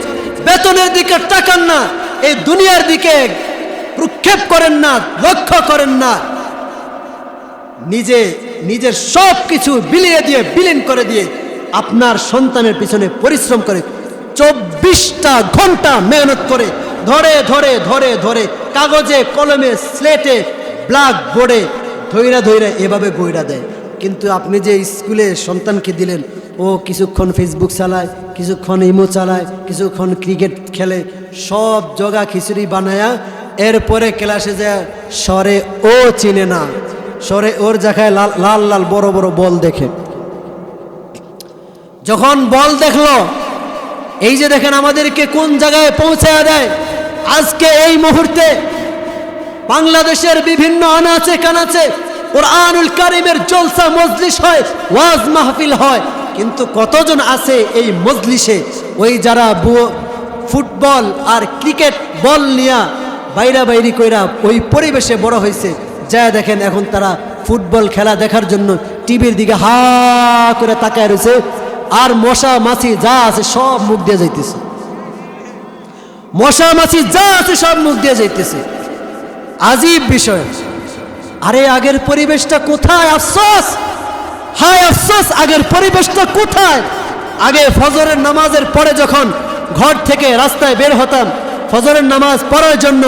Speaker 1: বেতনের দিকে তাকান না, এই দুনিয়ার দিকে প্রক্ষেপ করেন না, লক্ষ্য করেন না। নিজের সব কিছু বিলীন করে দিয়ে আপনার সন্তানের পিছনে পরিশ্রম করে 24টা ঘন্টা মেহনত করে ধরে ধরে ধরে ধরে কাগজে কলমে স্লেটে ব্ল্যাক বোর্ডে ধৈরা এভাবে গইরা দেয়। কিন্তু আপনি যে স্কুলে সন্তানকে দিলেন, ও কিছুক্ষণ ফেসবুক চালায়, কিছুক্ষণ ইমো চালায়, কিছুক্ষণ ক্রিকেট খেলে, সব জগা খিচুড়ি বানায়া এরপরে ক্লাসে যায় সরে ও চিনে না, সরে ওর জায়গায় লাল লাল বড় বড় বল দেখে। যখন বল দেখলো, এই যে দেখেন আমাদেরকে কোন জায়গায় পৌঁছায় দেয়। আজকে এই মুহূর্তে বাংলাদেশের বিভিন্ন আনাচে কানাচে কুরআনুল কারীমের জলসা মজলিস হয়, ওয়াজ মাহফিল হয়, কিন্তু কতজন আছে এই মজলিসে ওই যারা ফুটবল আর ক্রিকেট বল নিয়া বাইরি কইরা ওই পরিবেশে বড় হয়েছে, যা দেখেন এখন তারা ফুটবল খেলা দেখার জন্য টিভির দিকে হা করে তাকায় রয়েছে, আর মশা মাছি যা আছে সব মুখ দিয়ে যাইতেছে, মশা মাছি যা আছে সব মুখ দিয়ে যাইতেছে। আজীব বিষয়। আরে আগের পরিবেশটা কোথায়? আফসোস, হায় আফসোস, আগের পরিবেশটা কোথায়? আগে ফজরের নামাজের পরে যখন ঘর থেকে রাস্তায় বের হতাম ফজরের নামাজ পড়ার জন্য,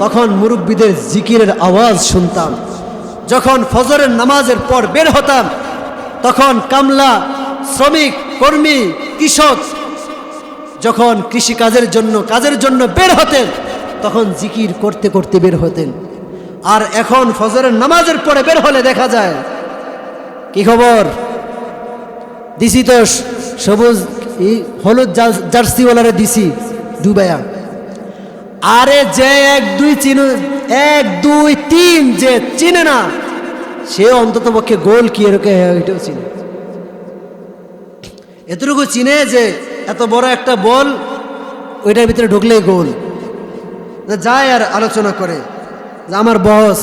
Speaker 1: তখন মুরব্বীদের জিকিরের আওয়াজ শুনতাম। যখন ফজরের নামাজের পর বের হতাম, তখন কামলা, শ্রমিক, কর্মী, কৃষক যখন কাজের জন্য বের হতেন, তখন জিকির করতে করতে বের হতেন। আর এখন ফজরের নামাজের পরে বের হলে দেখা যায় কি খবর, দিছি তো সবুজ হলুদ জার্সিওয়ালারে দিছি ডুবাইয়া। আরে যে 1 2 3 যে চিনে না, সে অন্তত পক্ষে গোল কি এরকম এটাও চিনে, এতটুকু চিনে যে এত বড় একটা বল, ওইটার ভিতরে ঢুকলেই গোল। যায় আর আলোচনা করে যে আমার বস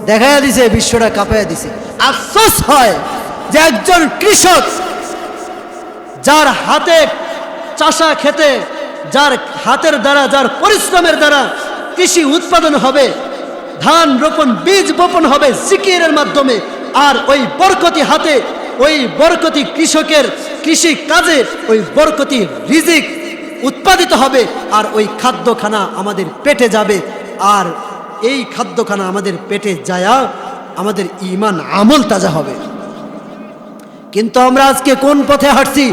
Speaker 1: দেখাইয়া দিছে, বিশ্বটা কাঁপাইয়া দিছে। আফসোস হয় যে একজন কৃষক, যার হাতে চাষা খেতে, যার হাতের দ্বারা, যার পরিশ্রমের দ্বারা কৃষি উৎপাদন হবে, ধান রোপণ, বীজ বপন হবে জিকিরের মাধ্যমে, আর ওই বরকতি হাতে, ওই বরকতি কৃষকের কৃষি কাজে ওই বরকতি রিজিক উৎপাদিত হবে, আর ওই খাদ্যখানা আমাদের পেটে যাবে। আর এই খাদ্যখানা আমাদের পেটে যায়া আমাদের ঈমান আমল তাজা হবে। কিন্তু আমরা আজকে কোন পথে হাঁটছি?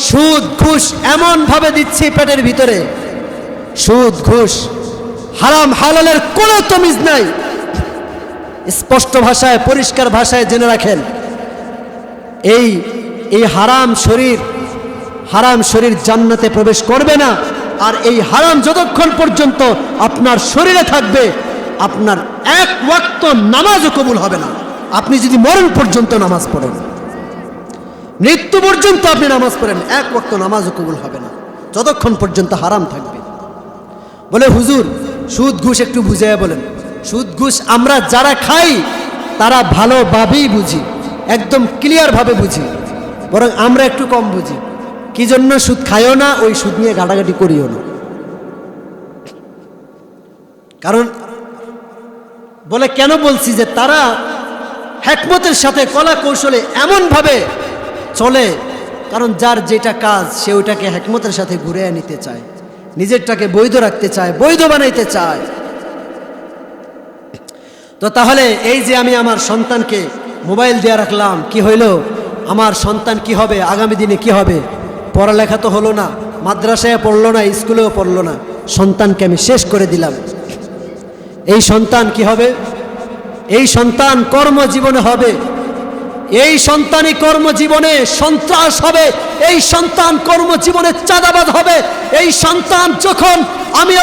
Speaker 1: সুদ ঘুষ এমন ভাবে দিচ্ছি পেটের ভিতরে, সুদ ঘুষ হারাম হালালের কোনো তমিজ নাই। স্পষ্ট ভাষায়, পরিষ্কার ভাষায় জেনে রাখেন, এই হারাম শরীর জান্নাতে প্রবেশ করবে না। আর এই হারাম যতক্ষণ পর্যন্ত আপনার শরীরে থাকবে, আপনার 1 ওয়াক্ত নামাজও কবুল হবে না। আপনি যদি মরণ পর্যন্ত নামাজ পড়েন, মৃত্যু পর্যন্ত আপনি নামাজ পড়েন, 1 ওয়াক্ত নামাজও কবুল হবে না যতক্ষণ পর্যন্ত হারাম থাকবে। বলে হুজুর সুদ ঘুষ একটু বুঝাইয়া বলেন। সুদ ঘুষ আমরা যারা খাই তারা ভালোভাবেই বুঝি, একদম ক্লিয়ারভাবে বুঝি, বরং আমরা একটু কম বুঝি। কি জন্য সুদ খাইও না, ওই সুদ নিয়ে ঘাটাঘাটি করিও না। কারণ বলে কেন বলছি যে তারা হিকমতের সাথে, কলা কৌশলে এমনভাবে চলে, কারণ যার যেটা কাজ সে ওইটাকে হিকমতের সাথে ঘুরিয়ে নিতে চায়, নিজেরটাকে বৈধ রাখতে চায়, বৈধ বানাইতে চায়। তো তাহলে এই যে আমি আমার সন্তানকে মোবাইল দিয়ে রাখলাম, কি হইল? আমার সন্তান কি হবে? আগামী দিনে কি হবে? পড়ালেখা তো হলো না, মাদ্রাসায় পড়লো না, স্কুলেও পড়লো না, সন্তানকে আমি শেষ করে দিলাম। এই সন্তান কি হবে? এই সন্তান কর্মজীবনে হবে, এই সন্তানই কর্মজীবনে সন্ত্রাস হবে, এই সন্তান কর্মজীবনে চাঁদাবাজ হবে। এই সন্তান যখন আমি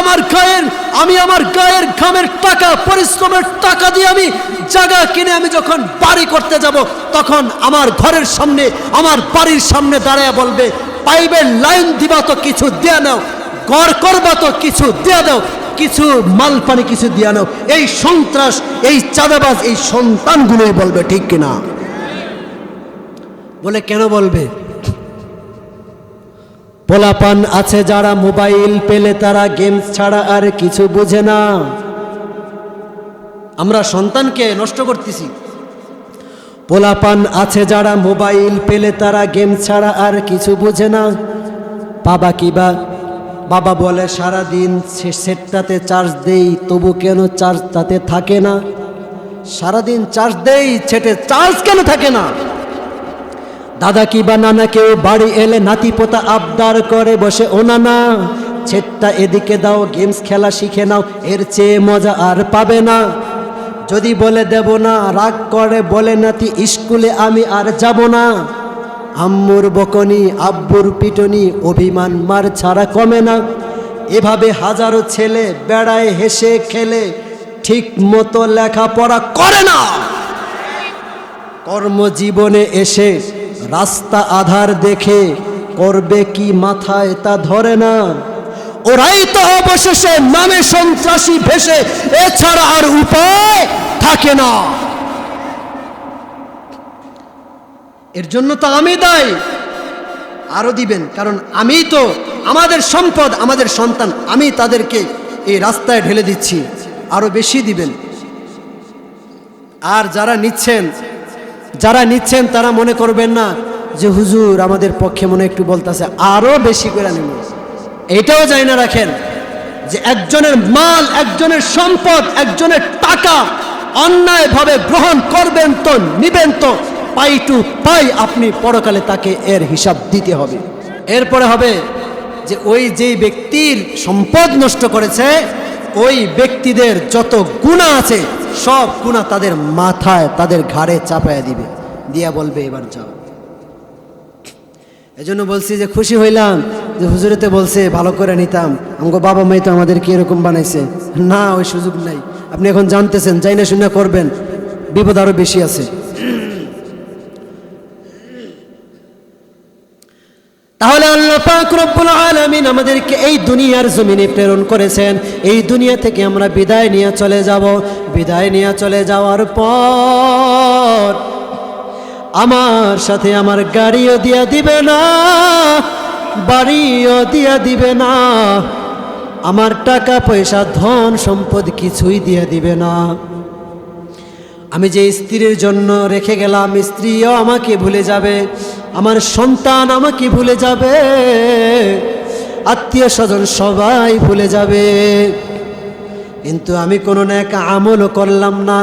Speaker 1: আমার গায়ের ঘামের টাকা, পরিশ্রমের টাকা দিয়ে আমি জায়গা কিনে আমি যখন বাড়ি করতে যাব, তখন আমার ঘরের সামনে, আমার বাড়ির সামনে দাঁড়ায় বলবে, পাইপের লাইন দিবা তো কিছু দিয়ে নাও, ঘর করবা তো কিছু দিয়ে দাও, কিছু মাল পানি কিছু দিয়ে নাও। এই সন্ত্রাস, এই চাঁদাবাজ এই সন্তানগুলোই বলবে, ঠিক কিনা? বলে কেন বলবে? পোলাপান আছে যারা মোবাইল পেলে তারা গেমস ছাড়া আর কিছু বোঝে না। আমরা সন্তানকে নষ্ট করতেছি। পোলাপান আছে যারা মোবাইল পেলে তারা গেম ছাড়া আর কিছু বোঝে না। বাবা বলে সারাদিন সেটটাতে চার্জ দেই, তবু কেন চার্জ তাতে থাকে না? সারাদিন চার্জ দেই, সেটে চার্জ কেন থাকে না? দাদা কিবা নানা কেউ বাড়ি এলে নাতি পোতা আবদার করে বসে, ও নানা সেটটা এদিকে দাও, গেমস খেলা শিখে নাও, এর চেয়ে মজা আর পাবে না। যদি বলে দেব না, রাগ করে বলে নাতি স্কুলে আমি আর যাব না। আম্মুর বকনি, আব্বুর পিটনি, অভিমান মার ছাড়া কমে না। এভাবে হাজারো ছেলে বেড়ায় হেসে খেলে, ঠিক মতো লেখাপড়া করে না। কর্মজীবনে এসে রাস্তা আধার দেখে করবে কি মাথায় তা ধরে না। ওরাই তো অবশেষে নামে সন্ত্রাসী ভেসে, এছাড়া আর উপায় থাকে না। এর জন্য তো আমি দায়ী, আরো দিবেন, কারণ আমি তো আমাদের সম্পদ, আমাদের সন্তান, আমি তাদেরকে এই রাস্তায় ঢেলে দিচ্ছি, আরো বেশি দিবেন। আর যারা নিচ্ছেন তারা মনে করবেন না যে হুজুর আমাদের পক্ষে মনে একটু বলতেছে, আরো বেশি করে নেব। এটাও জানি না রাখেন যে একজনের মাল, একজনের সম্পদ, একজনের টাকা অন্যায়ভাবে গ্রহণ করবেন তো, নিবেন তো, পাই টু পাই আপনি পরকালে তাকে এর হিসাব দিতে হবে। এরপরে হবে যে ওই যেই ব্যক্তির সম্পদ নষ্ট করেছে, ওই ব্যক্তিদের যত গুনাহ আছে সব গুনাহ তাদের মাথায়, তাদের ঘাড়ে চাপায়া দিবে, দিয়া বলবে এবার যাও। এজন্য বলছি যে খুশি হইলাম যে হুজুরেতে বলছে ভালো করে নিতাম, আমগো বাবা মাই তো আমাদেরকে এরকম বানাইছে না, ওই সুযোগ নাই। আপনি এখন জানতেছেন, যাই না শুনে করবেন, বিপদ আরো বেশি আছে। তাহলে আল্লাহ পাক রব্বুল আলামিন আমাদেরকে এই দুনিয়ার জমিনে প্রেরণ করেছেন, এই দুনিয়া থেকে আমরা বিদায় নিয়ে চলে যাব। বিদায় নিয়ে চলে যাওয়ার পর আমার সাথে আমার গাড়িও দিয়া দিবে না, বাড়িও দিয়া দিবে না, আমার টাকা পয়সা ধন সম্পদ কিছুই দিয়া দিবে না। আমি যে স্ত্রীর জন্য রেখে গেলাম, স্ত্রীও আমাকে ভুলে যাবে, আমার সন্তান আমাকে ভুলে যাবে, আত্মীয় স্বজন সবাই ভুলে যাবে। কিন্তু আমি কোনো নেক আমলও করলাম না।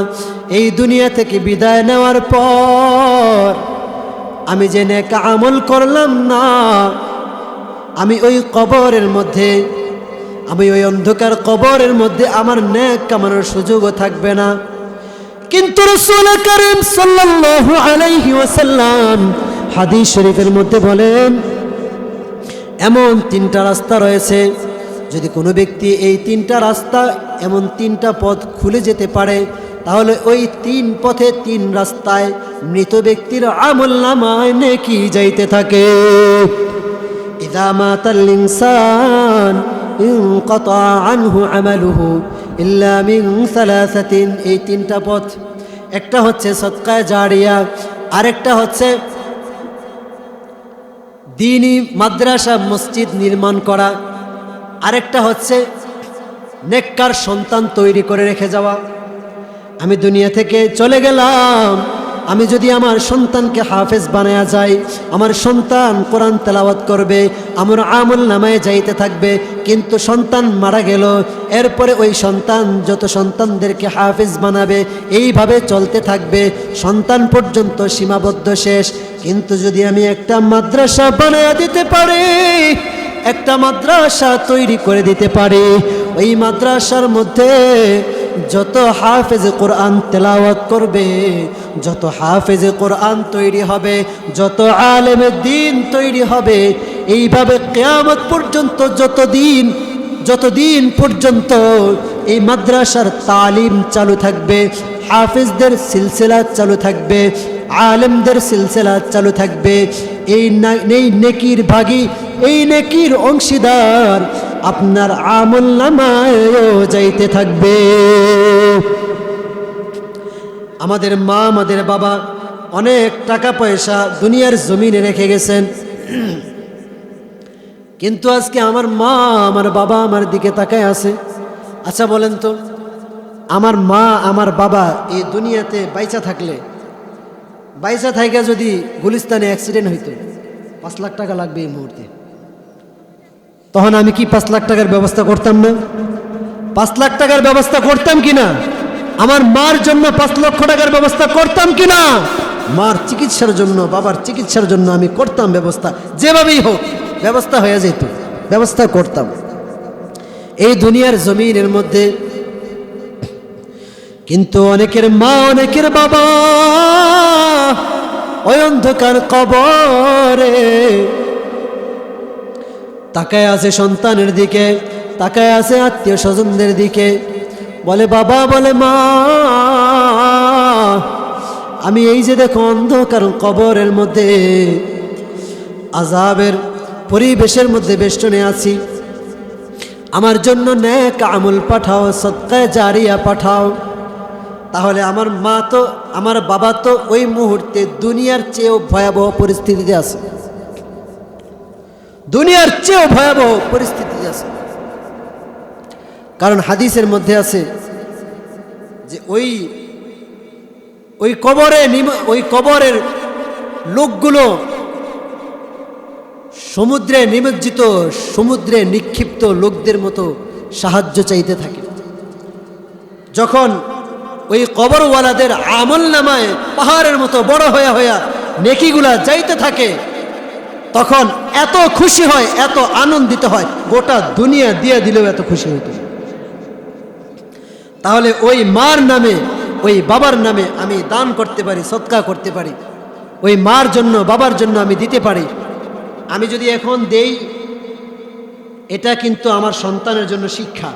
Speaker 1: এই দুনিয়া থেকে বিদায় নেওয়ার পর আমি যে নেক আমল করলাম না, আমি ওই কবরের মধ্যে, আমি ওই অন্ধকার কবরের মধ্যে আমার নেক কামানোর সুযোগও থাকবে না। কিন্তু রাসূল করিম সাল্লাল্লাহু আলাইহি ওয়াসাল্লাম হাদিস শরীফের মধ্যে বলেন, এমন তিনটা রাস্তা রয়েছে, যদি কোনো ব্যক্তি এই তিনটা রাস্তা, এমন তিনটা পথ খুলে যেতে পারে, তাহলে ওই তিন পথে, তিন রাস্তায় মৃত ব্যক্তির আমলনামায় নেকি যাইতে থাকে। ইযা মাতাল ইনসান ইনকাতা আনহু আমালুহু ইল্লা মিন সালাসাতিন। এই তিনটা পথ, একটা হচ্ছে সদকা জারিয়া, আরেকটা হচ্ছে দ্বীনি মাদ্রাসা মসজিদ নির্মাণ করা, আরেকটা হচ্ছে নেককার সন্তান তৈরি করে রেখে যাওয়া। আমি দুনিয়া থেকে চলে গেলাম, আমি যদি আমার সন্তানকে হাফেজ বানায়া যাই, আমার সন্তান কোরআন তেলাওয়াত করবে, আমার আমল নামায় যাইতে থাকবে, কিন্তু সন্তান মারা গেল, এরপরে ওই সন্তান যত সন্তানদেরকে হাফেজ বানাবে এইভাবে চলতে থাকবে, সন্তান পর্যন্ত সীমাবদ্ধ শেষ। কিন্তু যদি আমি একটা মাদ্রাসা বানায়া দিতে পারি, একটা মাদ্রাসা তৈরি করে দিতে পারি, ওই মাদ্রাসার মধ্যে যত হাফেজ কোরআন তেলাওয়াত করবে, যত হাফেজ কোরআন তৈরি হবে, যত আলেমে দ্বীন তৈরি হবে, এইভাবে কিয়ামত পর্যন্ত যতদিন পর্যন্ত এই মাদ্রাসার তালিম চালু থাকবে, হাফেজদের সিলসিলা চালু থাকবে, আলেমদের সিলসিলা চালু থাকবে, এই নেকির ভাগী, এই নেকির অংশীদার আপনার আমল নামায়ও যাইতে থাকবে। আমাদের মা, আমাদের বাবা অনেক টাকা পয়সা দুনিয়ার জমিনে রেখে গেছেন, কিন্তু আজকে আমার মা, আমার বাবা আমার দিকে তাকায় আছে। আচ্ছা বলেন তো, আমার মা, আমার বাবা এই দুনিয়াতে বাইচা থাকলে, বাইচা থাইকা যদি গুলিস্তানে অ্যাক্সিডেন্ট হইতো, 5 লাখ টাকা লাগবে এই মুহূর্তে, তখন আমি কি 5 লাখ টাকার ব্যবস্থা করতাম না? 5 লাখ টাকার ব্যবস্থা করতাম কিনা? আমার মার জন্য 5 লক্ষ টাকার ব্যবস্থা করতাম কিনা? মার চিকিৎসার জন্য, বাবার চিকিৎসার জন্য আমি করতাম ব্যবস্থা, যেভাবেই হোক ব্যবস্থা হয়ে যেত, ব্যবস্থা করতাম। এই দুনিয়ার জমিনের মধ্যে কিন্তু অনেকের মা, অনেকের বাবা ওই অন্ধকার কবরে তাকায় আছে সন্তানের দিকে, তাকায় আছে আত্মীয় স্বজনদের দিকে, বলে বাবা, বলে মা, আমি এই যে দেখো অন্ধকার কবরের মধ্যে আযাবের পরিবেশের মধ্যে বেষ্টনে আছি, আমার জন্য নেক আমল পাঠাও, সদকায়ে জারিয়া পাঠাও। তাহলে আমার মা তো, আমার বাবা তো ওই মুহূর্তে দুনিয়ার চেয়েও ভয়াবহ পরিস্থিতিতে আছে, দুনিয়ার চেয়েও ভয়াবহ পরিস্থিতিতে আছে। কারণ হাদিসের মধ্যে আছে যে ওই কবরের লোকগুলো সমুদ্রে নিমজ্জিত, সমুদ্রে নিক্ষিপ্ত লোকদের মতো সাহায্য চাইতে থাকে। যখন ওই কবরওয়ালাদের আমল নামায় পাহাড়ের মতো বড় হইয়া নেকিগুলা যাইতে থাকে, তখন এত খুশি হয়, এত আনন্দিত হয়, গোটা দুনিয়া দিয়ে দিলেও এত খুশি হইত। তাহলে ওই মার নামে, ওই বাবার নামে আমি দান করতে পারি, সদকা করতে পারি, ওই মার জন্য, বাবার জন্য আমি দিতে পারি। আমি যদি এখন দেই, এটা কিন্তু আমার সন্তানের জন্য শিক্ষা।